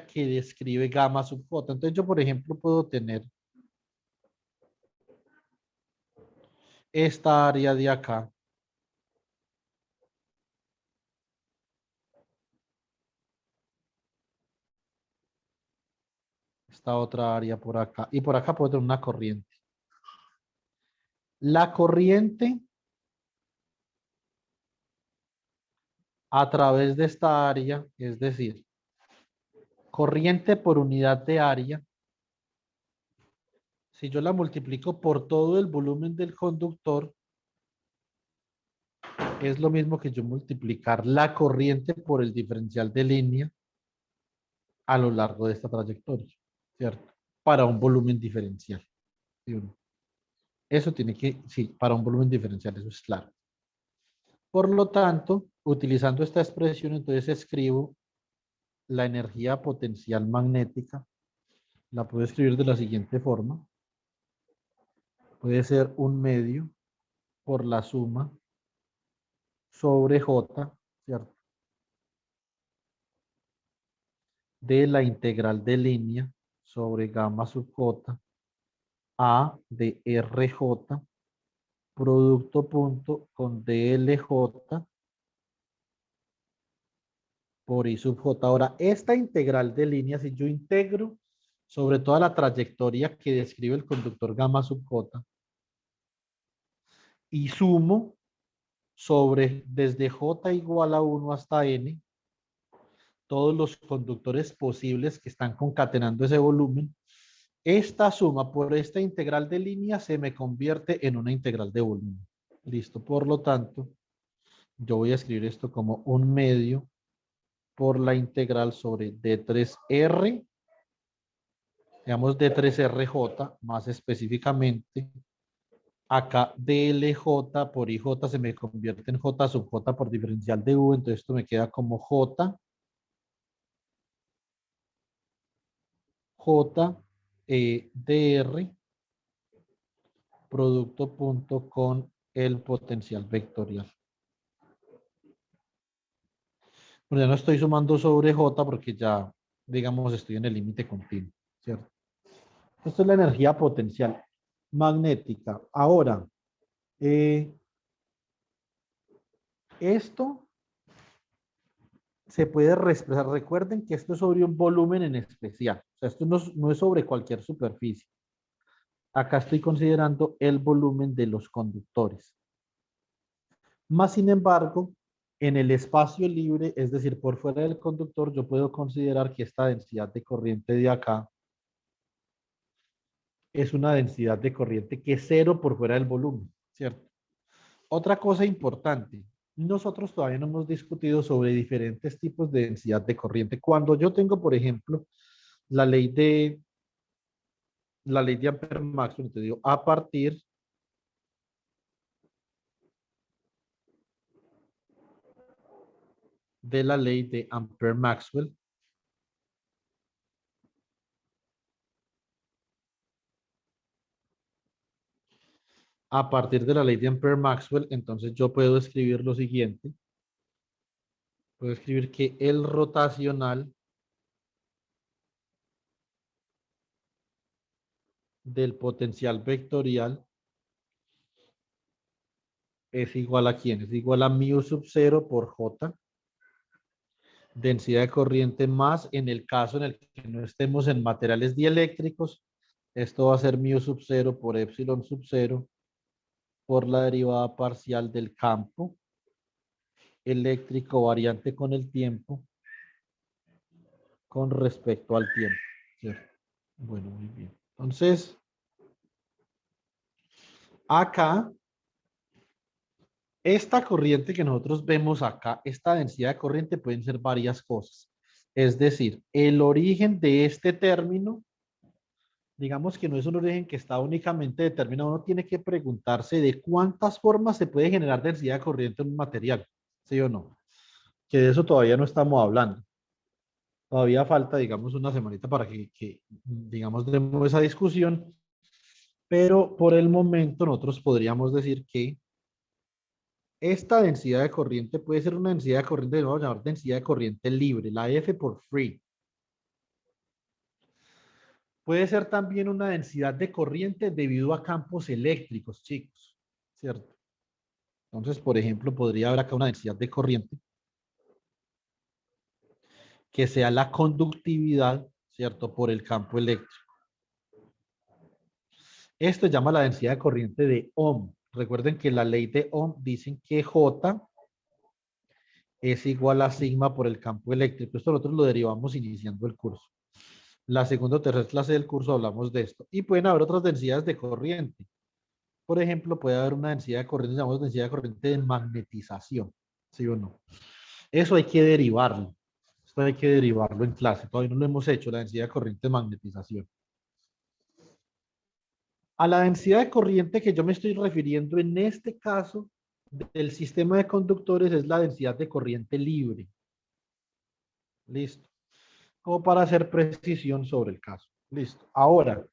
que describe gamma sub j. Entonces yo, por ejemplo, puedo tener esta área de acá. Esta otra área por acá. Y por acá puedo tener una corriente. La corriente a través de esta área, es decir, corriente por unidad de área, si yo la multiplico por todo el volumen del conductor, es lo mismo que yo multiplicar la corriente por el diferencial de línea a lo largo de esta trayectoria, ¿cierto? Para un volumen diferencial. ¿Sí o no? Eso tiene que, sí, para un volumen diferencial, eso es claro. Por lo tanto, utilizando esta expresión, entonces escribo la energía potencial magnética. La puedo escribir de la siguiente forma. Puede ser un medio por la suma sobre J, ¿cierto? De la integral de línea sobre gamma sub J A de RJ producto punto con DLJ por I sub J. Ahora, esta integral de línea, si yo integro sobre toda la trayectoria que describe el conductor gamma sub J y sumo sobre desde J igual a 1 hasta N, todos los conductores posibles que están concatenando ese volumen, esta suma por esta integral de línea se me convierte en una integral de volumen. Listo, por lo tanto, yo voy a escribir esto como un medio por la integral sobre D3R, digamos D3RJ, más específicamente, acá DLJ por IJ se me convierte en J sub J por diferencial de U, entonces esto me queda como J, DR, producto punto con el potencial vectorial. Bueno, ya no estoy sumando sobre J porque ya, digamos, estoy en el límite continuo, ¿cierto? Esto es la energía potencial magnética. Ahora, esto se puede expresar. Recuerden que esto es sobre un volumen en especial. O sea, esto no es sobre cualquier superficie. Acá estoy considerando el volumen de los conductores. Más sin embargo, en el espacio libre, es decir, por fuera del conductor, yo puedo considerar que esta densidad de corriente de acá es una densidad de corriente que es cero por fuera del volumen, ¿cierto? Otra cosa importante, nosotros todavía no hemos discutido sobre diferentes tipos de densidad de corriente. Cuando yo tengo, por ejemplo, la ley de Ampère-Maxwell, te digo, de la ley de Ampère-Maxwell, a partir de la ley de Ampère-Maxwell, entonces yo puedo escribir lo siguiente. Puedo escribir que el rotacional del potencial vectorial es igual a ¿quién? Es igual a mu sub 0 por J, densidad de corriente más, en el caso en el que no estemos en materiales dieléctricos, esto va a ser mu sub 0 por epsilon sub 0 por la derivada parcial del campo eléctrico variante con el tiempo con respecto al tiempo, ¿cierto? Bueno, muy bien. Entonces, acá, esta corriente que nosotros vemos acá, esta densidad de corriente pueden ser varias cosas. Es decir, el origen de este término, digamos que no es un origen que está únicamente determinado, uno tiene que preguntarse de cuántas formas se puede generar densidad de corriente en un material, ¿sí o no? Que de eso todavía no estamos hablando. Todavía falta, digamos, una semanita para digamos, demos esa discusión, pero por el momento nosotros podríamos decir que esta densidad de corriente puede ser una densidad de corriente, vamos a llamar densidad de corriente libre, la F por free. Puede ser también una densidad de corriente debido a campos eléctricos, chicos, ¿cierto? Entonces, por ejemplo, podría haber acá una densidad de corriente que sea la conductividad, ¿cierto? Por el campo eléctrico. Esto se llama la densidad de corriente de Ohm. Recuerden que la ley de Ohm dicen que J es igual a sigma por el campo eléctrico. Esto nosotros lo derivamos iniciando el curso. La segunda o tercera clase del curso hablamos de esto. Y pueden haber otras densidades de corriente. Por ejemplo, puede haber una densidad de corriente, llamamos densidad de corriente de magnetización. ¿Sí o no? Eso hay que derivarlo. Esto hay que derivarlo en clase. Todavía no lo hemos hecho, la densidad de corriente de magnetización. A la densidad de corriente que yo me estoy refiriendo en este caso del sistema de conductores es la densidad de corriente libre. Listo. Como para hacer precisión sobre el caso. Listo. Ahora,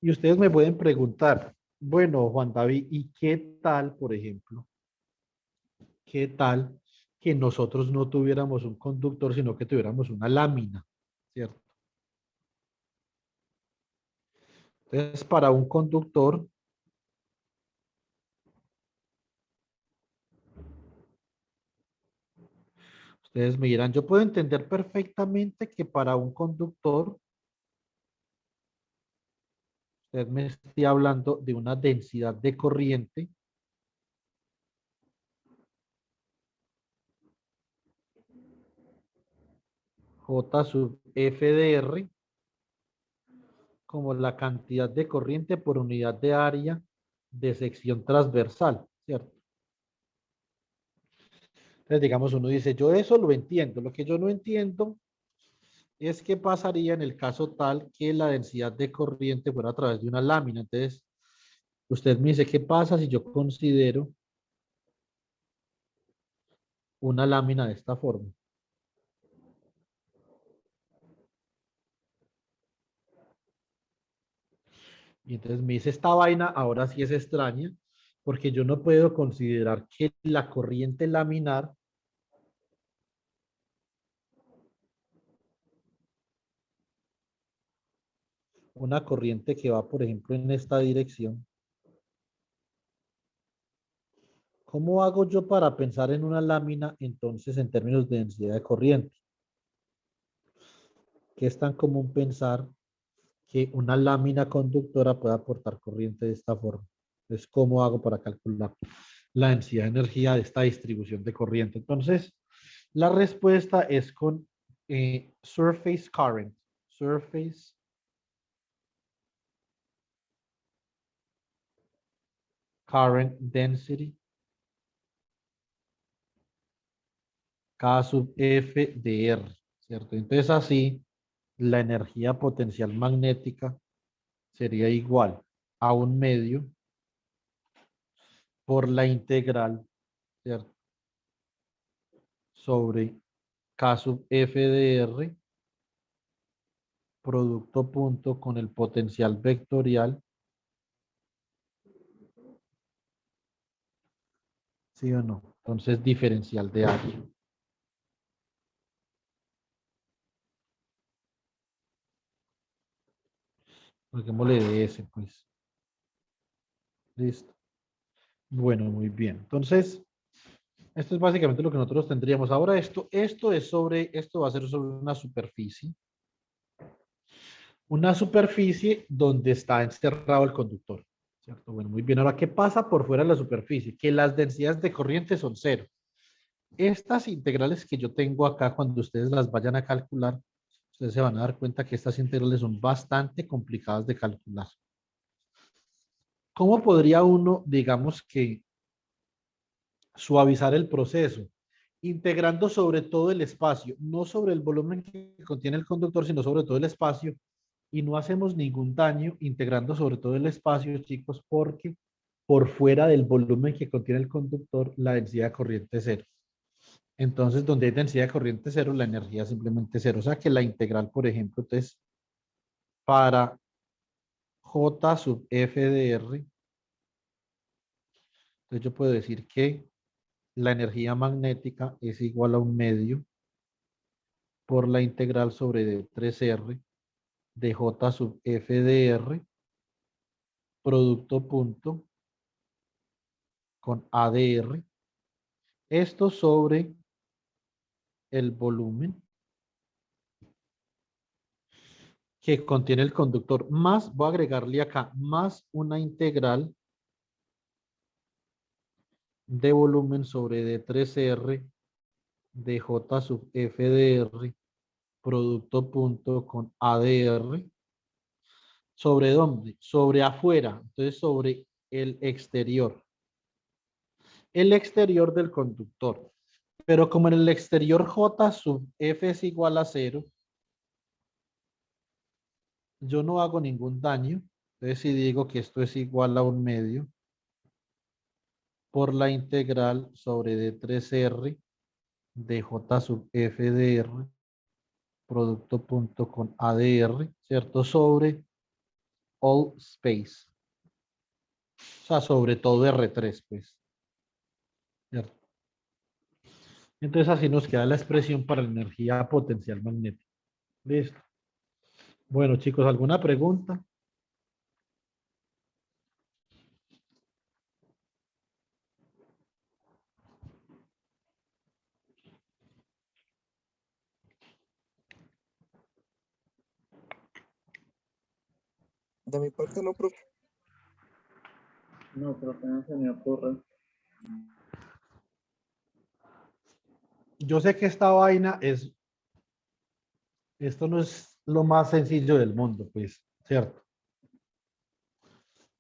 y ustedes me pueden preguntar, bueno, Juan David, ¿y qué tal, por ejemplo? ¿Qué tal que nosotros no tuviéramos un conductor, sino que tuviéramos una lámina? ¿Cierto? Entonces, para un conductor, ustedes me dirán, yo puedo entender perfectamente que para un conductor, usted me esté hablando de una densidad de corriente J sub F de R como la cantidad de corriente por unidad de área de sección transversal, ¿cierto? Entonces, digamos, uno dice, yo eso lo entiendo. Lo que yo no entiendo es qué pasaría en el caso tal que la densidad de corriente fuera a través de una lámina. Entonces, usted me dice, ¿qué pasa si yo considero una lámina de esta forma? Y entonces me dice, esta vaina ahora sí es extraña, porque yo no puedo considerar que la corriente laminar una corriente que va, por ejemplo, en esta dirección. ¿Cómo hago yo para pensar en una lámina entonces en términos de densidad de corriente? Que es tan común pensar que una lámina conductora pueda aportar corriente de esta forma. Entonces, ¿cómo hago para calcular la densidad de energía de esta distribución de corriente? Entonces, la respuesta es con surface current. Surface current density K sub F de R, ¿cierto? Entonces así la energía potencial magnética sería igual a un medio por la integral, ¿cierto? Sobre K sub F de R, producto punto con el potencial vectorial, ¿sí o no? Entonces diferencial de área. Marquémosle de S, pues. Listo. Bueno, muy bien. Entonces, esto es básicamente lo que nosotros tendríamos. Ahora esto va a ser sobre una superficie donde está encerrado el conductor, ¿cierto? Bueno, muy bien. Ahora, ¿qué pasa por fuera de la superficie? Que las densidades de corriente son cero. Estas integrales que yo tengo acá, cuando ustedes las vayan a calcular, ustedes se van a dar cuenta que estas integrales son bastante complicadas de calcular. ¿Cómo podría uno, digamos que, suavizar el proceso? Integrando sobre todo el espacio, no sobre el volumen que contiene el conductor, sino sobre todo el espacio. Y no hacemos ningún daño integrando sobre todo el espacio, chicos, porque por fuera del volumen que contiene el conductor, la densidad de corriente es cero. Entonces, donde hay densidad de corriente cero, la energía es simplemente cero. O sea que la integral, por ejemplo, entonces, para J sub f de R, entonces yo puedo decir que la energía magnética es igual a un medio por la integral sobre D3R de J sub f de R, producto punto con A de R. Esto sobre el volumen que contiene el conductor, más, voy a agregarle acá, más una integral de volumen sobre D3R de J sub F de R, producto punto con A de R. ¿Sobre dónde? Sobre afuera, entonces sobre el exterior. El exterior del conductor. Pero como en el exterior J sub F es igual a cero, yo no hago ningún daño. Entonces si digo que esto es igual a un medio por la integral sobre D3R de J sub F de R, producto punto con A de R, ¿cierto? Sobre all space. O sea, sobre todo R3, pues. ¿Cierto? Entonces así nos queda la expresión para la energía potencial magnética. Listo. Bueno, chicos, ¿alguna pregunta? De mi parte no, profe. No, profe, no se me ocurre. Yo sé que esta vaina es, esto no es lo más sencillo del mundo, pues, ¿cierto?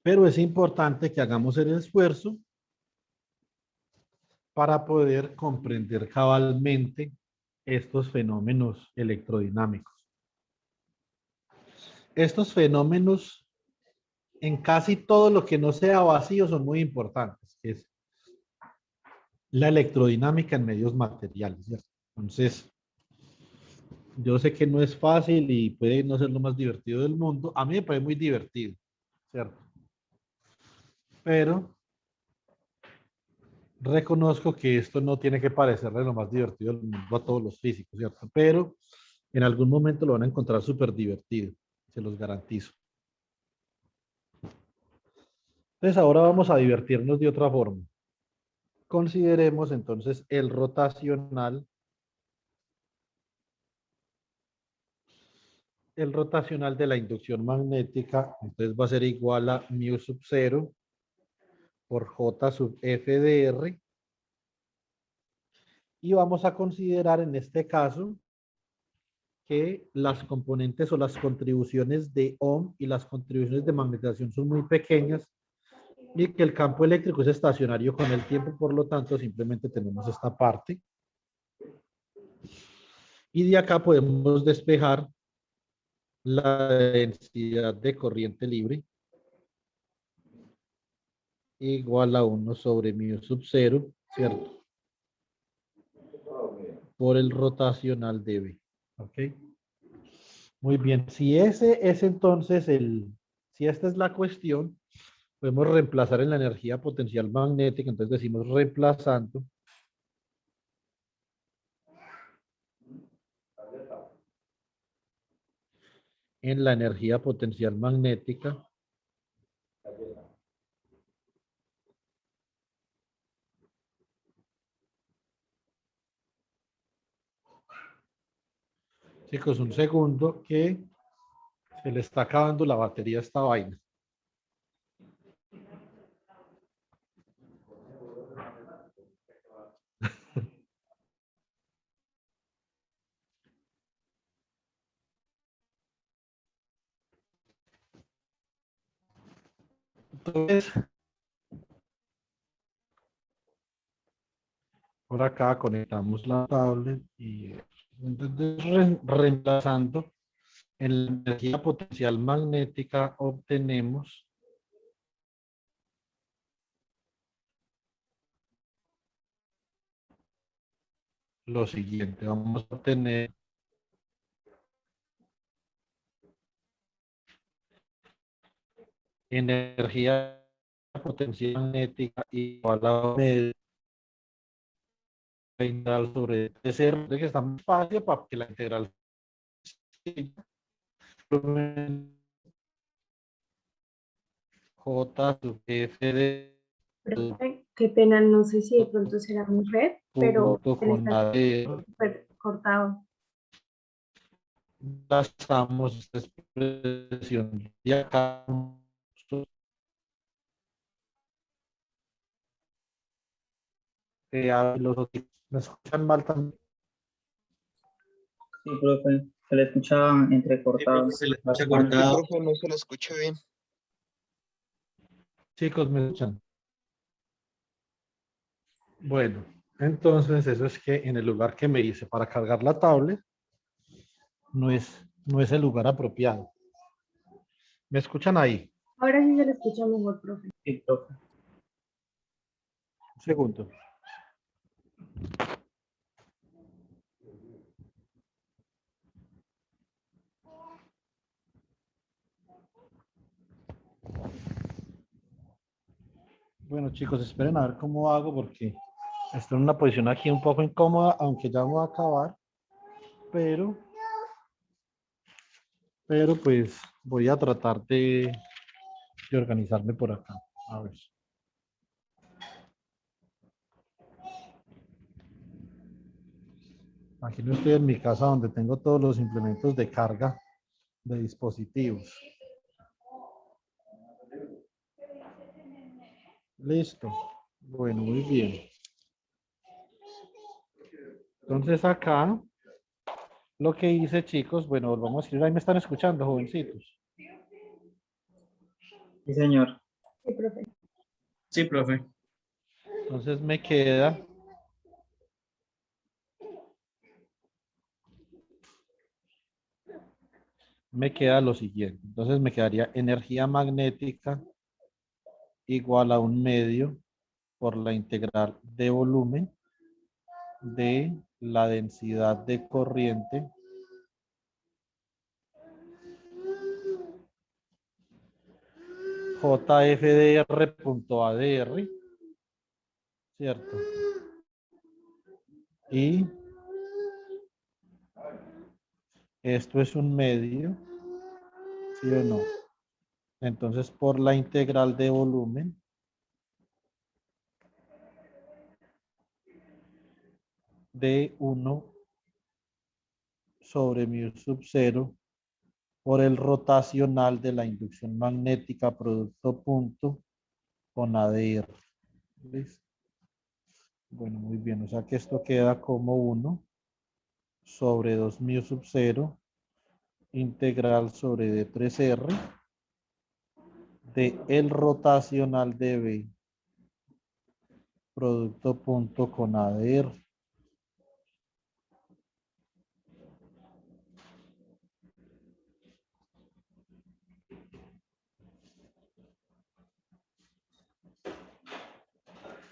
Pero es importante que hagamos el esfuerzo para poder comprender cabalmente estos fenómenos electrodinámicos. Estos fenómenos en casi todo lo que no sea vacío son muy importantes, que es la electrodinámica en medios materiales, ¿cierto? Entonces, yo sé que no es fácil y puede no ser lo más divertido del mundo. A mí me parece muy divertido, ¿cierto? Pero reconozco que esto no tiene que parecerle lo más divertido del mundo a todos los físicos, ¿cierto? Pero en algún momento lo van a encontrar súper divertido, se los garantizo. Entonces ahora vamos a divertirnos de otra forma. Consideremos entonces el rotacional. El rotacional de la inducción magnética, entonces va a ser igual a mu sub 0 por J sub F de R. Y vamos a considerar en este caso que las componentes o las contribuciones de Ohm y las contribuciones de magnetización son muy pequeñas y que el campo eléctrico es estacionario con el tiempo, por lo tanto simplemente tenemos esta parte. Y de acá podemos despejar la densidad de corriente libre igual a 1 sobre mu sub 0, ¿cierto? Por el rotacional de B. ¿Ok? Muy bien. Si ese es entonces si esta es la cuestión, podemos reemplazar en la energía potencial magnética, entonces decimos reemplazando en la energía potencial magnética chicos, un segundo que se le está acabando la batería a esta vaina. Entonces, por acá conectamos la tablet y entonces, reemplazando en la energía potencial magnética obtenemos lo siguiente. Vamos a tener energía potencial magnética igual a medio integral sobre cero, de que está muy fácil para que la integral J sub F de Profe, qué pena, no sé si de pronto será mi red, pero punto se le con está A de súper cortado. gastamos esta expresión y acá a los me escuchan mal también. Sí, profe, se le escucha Sí, entrecortado. profe, se le escucha Sí, cortado. profe, no se lo escucha bien. Chicos, me escuchan. Bueno, entonces eso es que en el lugar que me hice para cargar la tablet no es el lugar apropiado. ¿Me escuchan ahí? Ahora sí se le escucha mejor, profe. Sí, profe. Un segundo. Bueno, chicos, esperen a ver cómo hago porque estoy en una posición aquí un poco incómoda, aunque ya voy a acabar, pero pues voy a tratar de organizarme por acá. A ver. Aquí no estoy en mi casa donde tengo todos los implementos de carga de dispositivos. Listo. Bueno, muy bien. Entonces acá lo que hice, chicos, bueno, volvamos a escribir. Ahí me están escuchando, jovencitos. Sí, señor. Sí, profe. Sí, profe. Entonces me queda lo siguiente. Entonces me quedaría energía magnética igual a un medio por la integral de volumen de la densidad de corriente JFDR.ADR, ¿cierto? Y esto es un medio, ¿sí o no? Entonces, por la integral de volumen de 1 sobre mu sub 0 por el rotacional de la inducción magnética producto punto con ADR. ¿Listo? Bueno, muy bien. O sea que esto queda como 1 sobre 2 mu sub 0 integral sobre D3R de el rotacional de B producto punto con ADR.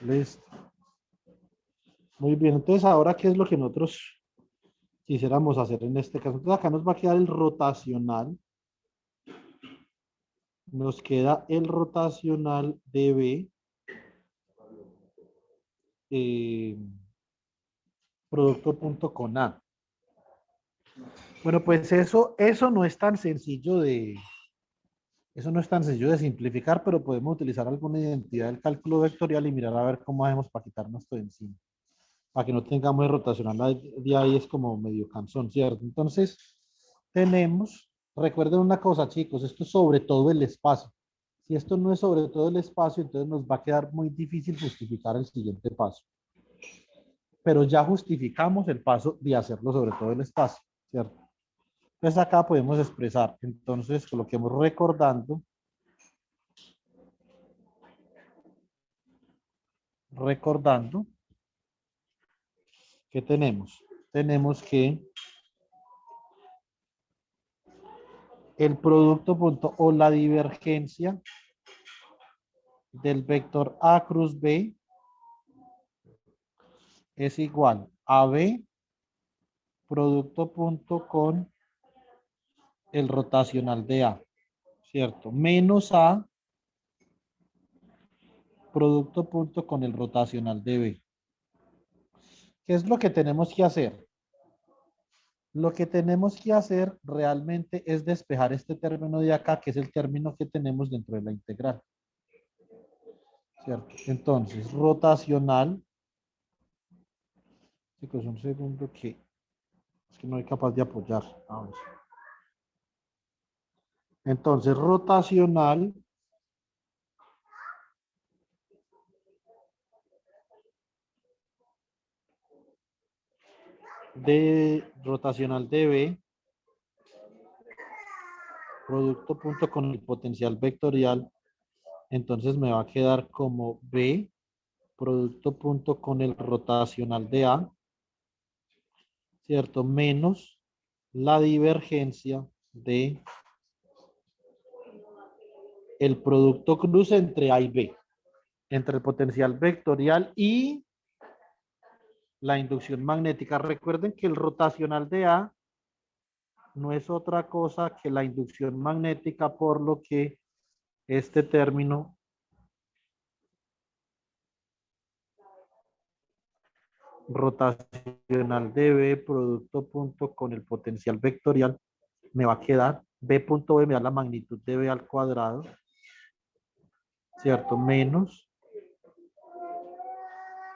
Listo. Muy bien. Entonces, ahora, ¿qué es lo que nosotros quisiéramos hacer en este caso? Entonces, acá nos va a quedar el rotacional. Nos queda el rotacional de B. Producto punto con A. Bueno, pues eso no es tan sencillo eso no es tan sencillo de simplificar, pero podemos utilizar alguna identidad del cálculo vectorial y mirar a ver cómo hacemos para quitarnos todo encima. Para que no tengamos el rotacional de ahí es como medio cansón, ¿cierto? Entonces, recuerden una cosa, chicos, esto es sobre todo el espacio. Si esto no es sobre todo el espacio, entonces nos va a quedar muy difícil justificar el siguiente paso. Pero ya justificamos el paso de hacerlo sobre todo el espacio, ¿cierto? Entonces acá podemos expresar, entonces coloquemos recordando, ¿qué tenemos? Tenemos que el producto punto o la divergencia del vector A cruz B es igual a B producto punto con el rotacional de A, ¿cierto? Menos A, producto punto con el rotacional de B. ¿Qué es lo que tenemos que hacer? Lo que tenemos que hacer realmente es despejar este término de acá, que es el término que tenemos dentro de la integral. ¿Cierto? Entonces, rotacional. Chicos, un segundo que es que no soy capaz de apoyar. A ver. Entonces, rotacional de B, producto punto con el potencial vectorial, entonces me va a quedar como B, producto punto con el rotacional de A, ¿cierto? Menos la divergencia de el producto cruz entre A y B, entre el potencial vectorial y la inducción magnética. Recuerden que el rotacional de A no es otra cosa que la inducción magnética, por lo que este término rotacional de B, producto punto con el potencial vectorial, me va a quedar B punto B, me da la magnitud de B al cuadrado, ¿cierto? Menos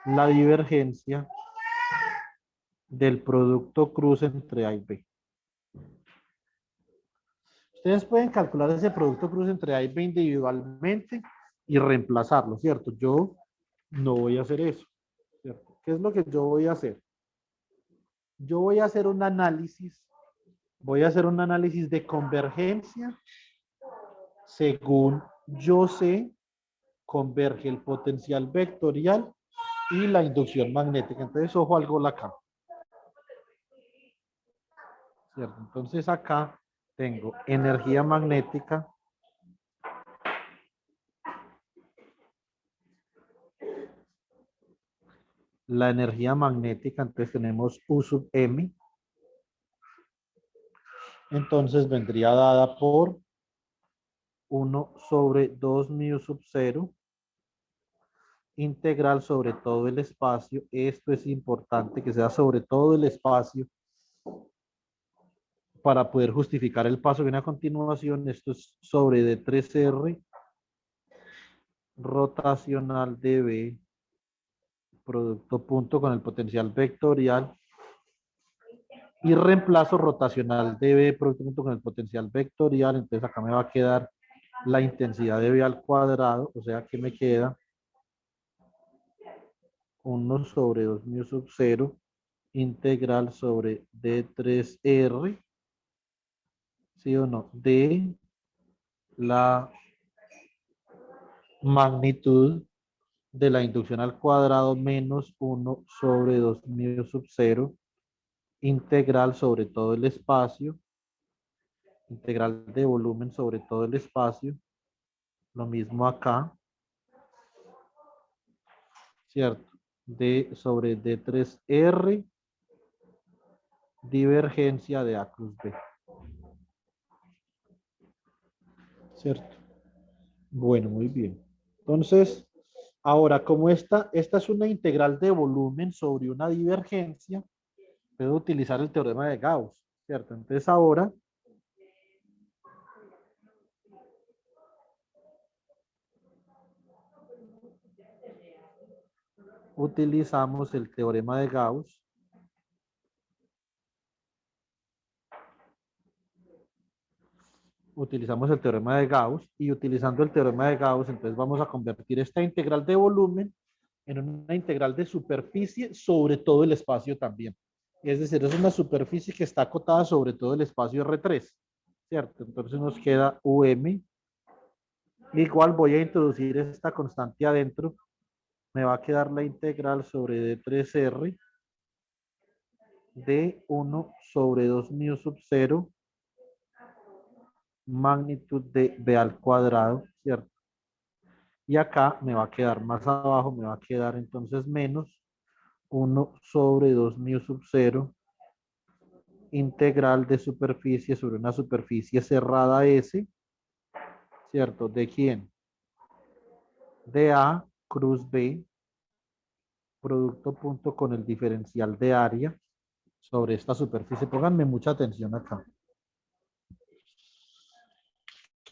la divergencia del producto cruz entre A y B. Ustedes pueden calcular ese producto cruz entre A y B individualmente y reemplazarlo, ¿cierto? Yo no voy a hacer eso, ¿cierto? ¿Qué es lo que yo voy a hacer? Yo voy a hacer un análisis, de convergencia según yo sé converge el potencial vectorial y la inducción magnética. Entonces, ojo al gol acá. ¿Cierto? Entonces, acá tengo energía magnética la energía magnética, entonces tenemos U sub M, entonces vendría dada por 1 sobre 2 mu sub 0, integral sobre todo el espacio. Esto es importante que sea sobre todo el espacio para poder justificar el paso que viene a continuación. Esto es sobre D3R rotacional de B, producto punto con el potencial vectorial, y reemplazo rotacional de B, producto punto con el potencial vectorial. Entonces acá me va a quedar la intensidad de B al cuadrado, o sea que me queda 1 sobre 2 mu sub 0 integral sobre D3R, ¿sí o no? De la magnitud de la inducción al cuadrado menos 1 sobre 2 mu sub 0 integral sobre todo el espacio, integral de volumen sobre todo el espacio, lo mismo acá, ¿cierto? D sobre D3R, divergencia de A cruz B. ¿Cierto? Bueno, muy bien. Entonces, ahora, como esta es una integral de volumen sobre una divergencia, puedo utilizar el teorema de Gauss, ¿cierto? Entonces, ahora, utilizamos el teorema de Gauss. Utilizamos el teorema de Gauss y utilizando el teorema de Gauss, entonces vamos a convertir esta integral de volumen en una integral de superficie sobre todo el espacio también. Es decir, es una superficie que está acotada sobre todo el espacio R3, ¿cierto? Entonces nos queda UM. Igual voy a introducir esta constante adentro. Me va a quedar la integral sobre D3R de 1 sobre 2 mu sub 0 magnitud de B al cuadrado, ¿cierto? Y acá me va a quedar más abajo, me va a quedar entonces menos 1 sobre 2 mu sub 0 integral de superficie sobre una superficie cerrada S, ¿cierto? ¿De quién? De A cruz B, producto punto con el diferencial de área sobre esta superficie. Pónganme mucha atención acá.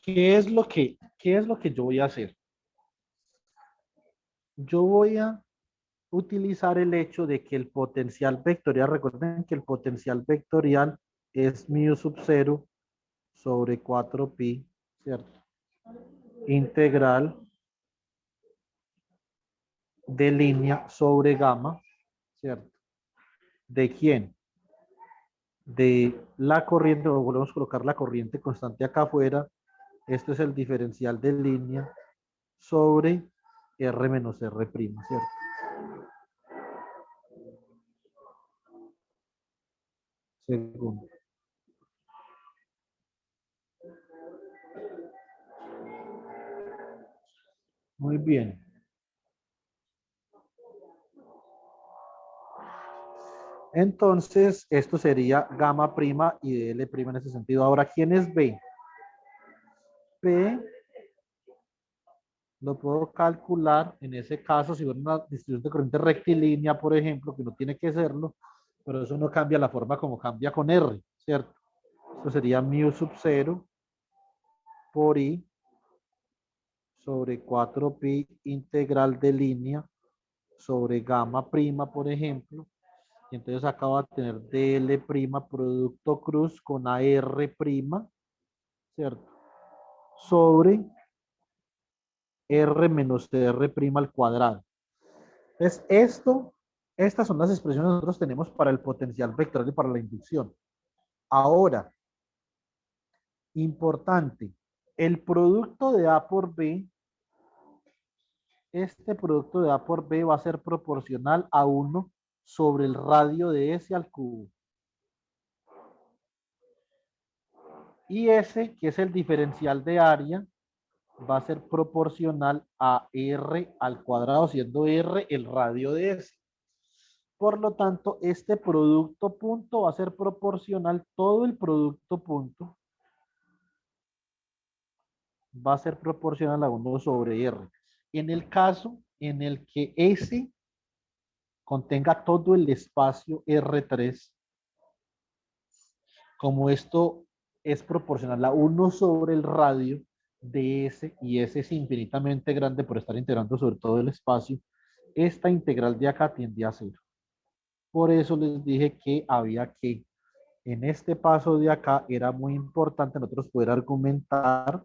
¿Qué es lo que yo voy a hacer? Yo voy a utilizar el hecho de que el potencial vectorial, recuerden que el potencial vectorial es mu sub 0 sobre 4pi, ¿cierto? Integral de línea sobre gamma, ¿cierto? ¿De quién? De la corriente, o volvemos a colocar la corriente constante acá afuera. Esto es el diferencial de línea sobre R menos R', ¿cierto? Segundo. Muy bien. Entonces, esto sería gamma prima y DL prima en ese sentido. Ahora, ¿quién es B? P lo puedo calcular en ese caso si fuera una distribución de corriente rectilínea, por ejemplo, que no tiene que serlo, pero eso no cambia la forma como cambia con R, ¿cierto? Esto sería mu sub 0 por I sobre 4pi integral de línea sobre gamma prima, por ejemplo. Y entonces acá va a tener DL prima producto cruz con AR prima, ¿cierto? Sobre R menos R prima al cuadrado. Entonces, estas son las expresiones que nosotros tenemos para el potencial vectorial y para la inducción. Ahora, importante, el producto de A por B, este producto de A por B va a ser proporcional a 1 sobre el radio de S al cubo. Y S, que es el diferencial de área, va a ser proporcional a R al cuadrado, siendo R el radio de S. Por lo tanto, este producto punto va a ser proporcional, todo el producto punto va a ser proporcional a 1 sobre R. En el caso en el que S contenga todo el espacio R3, como esto es proporcional a 1 sobre el radio de S, y S es infinitamente grande por estar integrando sobre todo el espacio, esta integral de acá tiende a 0. Por eso les dije que había que, en este paso de acá, era muy importante nosotros poder argumentar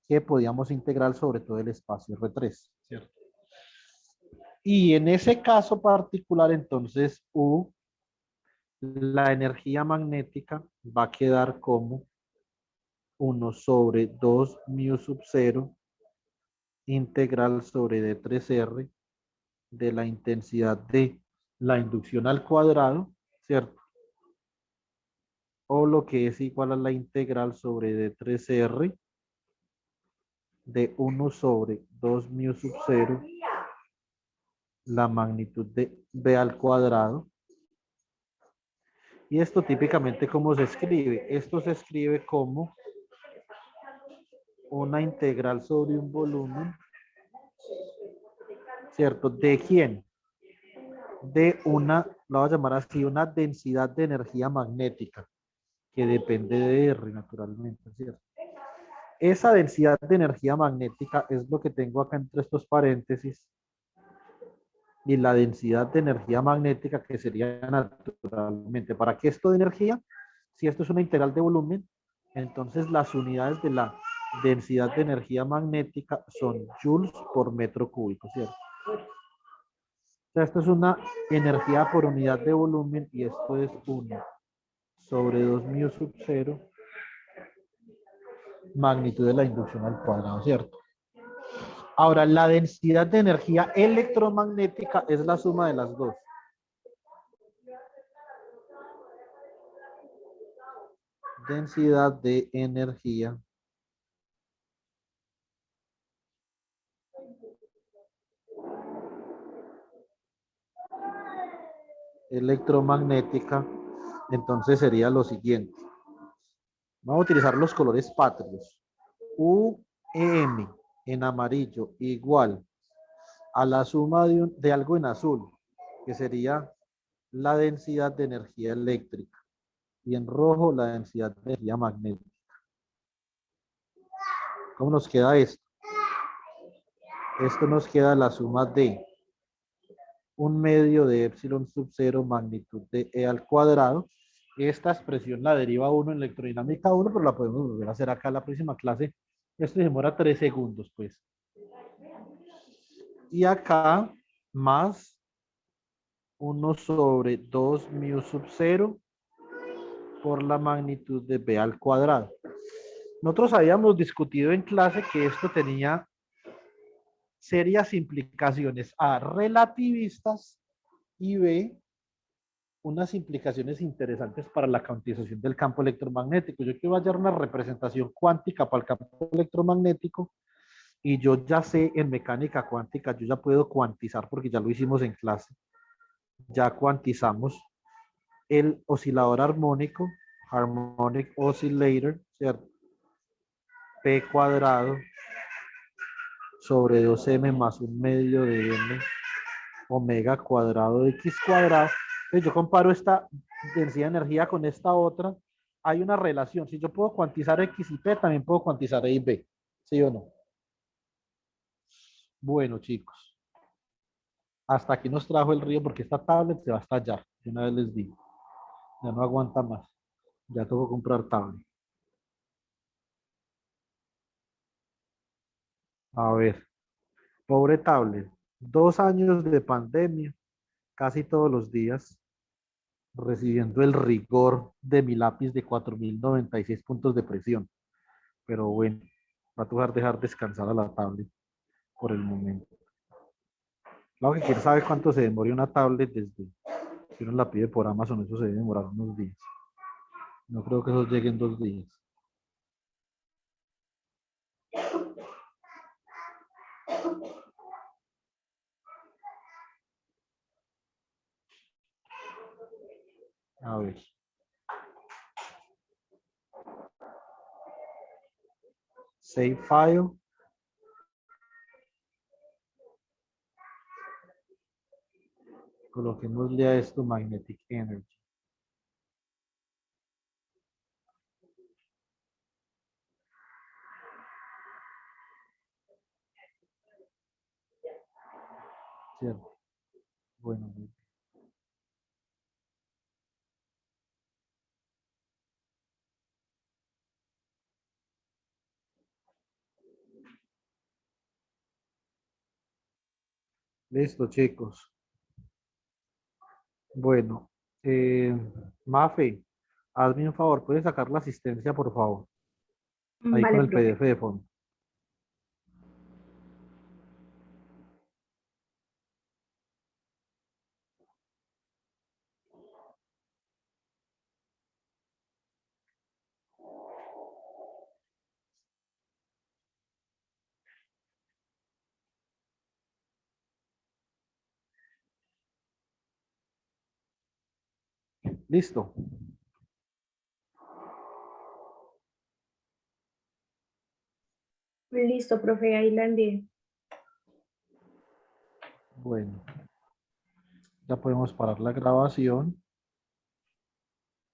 que podíamos integrar sobre todo el espacio R3, ¿cierto? Y en ese caso particular, entonces, la energía magnética va a quedar como 1 sobre 2 mu sub 0 integral sobre D3R de la intensidad de la inducción al cuadrado, ¿cierto? O lo que es igual a la integral sobre D3R de 1 sobre 2 mu sub 0, la magnitud de B al cuadrado. Y esto típicamente, ¿cómo se escribe? Esto se escribe como una integral sobre un volumen, ¿cierto? ¿De quién? De una, lo voy a llamar así, una densidad de energía magnética, que depende de R, naturalmente, ¿cierto? Esa densidad de energía magnética es lo que tengo acá entre estos paréntesis, y la densidad de energía magnética, que sería naturalmente, ¿para qué esto de energía? Si esto es una integral de volumen, entonces las unidades de la densidad de energía magnética son joules por metro cúbico, ¿cierto? O sea, esto es una energía por unidad de volumen, y esto es 1 sobre 2 mu sub 0, magnitud de la inducción al cuadrado, ¿cierto? Ahora, la densidad de energía electromagnética es la suma de las dos. Densidad de energía electromagnética Entonces sería lo siguiente. Vamos a utilizar los colores patrios. UM en amarillo igual a la suma de algo en azul, que sería la densidad de energía eléctrica. Y en rojo la densidad de energía magnética. ¿Cómo nos queda esto? Esto nos queda la suma de 1/2 de epsilon sub 0 magnitud de E al cuadrado. Esta expresión la deriva uno en electrodinámica 1, pero la podemos volver a hacer acá en la próxima clase. Esto demora 3 segundos, pues. Y acá más 1 sobre 2 mu sub 0 por la magnitud de B al cuadrado. Nosotros habíamos discutido en clase que esto tenía serias implicaciones A, relativistas, y B, unas implicaciones interesantes para la cuantización del campo electromagnético. Yo quiero hallar una representación cuántica para el campo electromagnético y yo ya sé en mecánica cuántica, yo ya puedo cuantizar porque ya lo hicimos en clase. Ya cuantizamos el oscilador armónico, harmonic oscillator, ¿cierto? P cuadrado sobre 2m más 1/2 de m omega cuadrado de x cuadrado. Entonces yo comparo esta densidad de energía con esta otra. Hay una relación. Si yo puedo cuantizar x y p, también puedo cuantizar e y b. ¿Sí o no? Bueno, chicos. Hasta aquí nos trajo el río porque esta tablet se va a estallar. De una vez les digo. Ya no aguanta más. Ya tengo que comprar tablet. A ver. Pobre tablet. 2 años de pandemia. Casi todos los días. Recibiendo el rigor de mi lápiz de 4096 puntos de presión. Pero bueno, va a tocar dejar descansar a la tablet por el momento. Claro que quién sabe cuánto se demore una tablet desde si uno la pide por Amazon, eso se debe demorar unos días. No creo que eso llegue en 2 días. A ver. Save file. Coloquémosle a esto magnetic energy. ¿Cierto? Bueno, muy bien. Listo, chicos. Bueno, Mafe, hazme un favor, ¿puedes sacar la asistencia, por favor? Ahí con Vale, el profe. PDF de fondo. Listo. Listo, profe, ahí la envié. Bueno, ya podemos parar la grabación.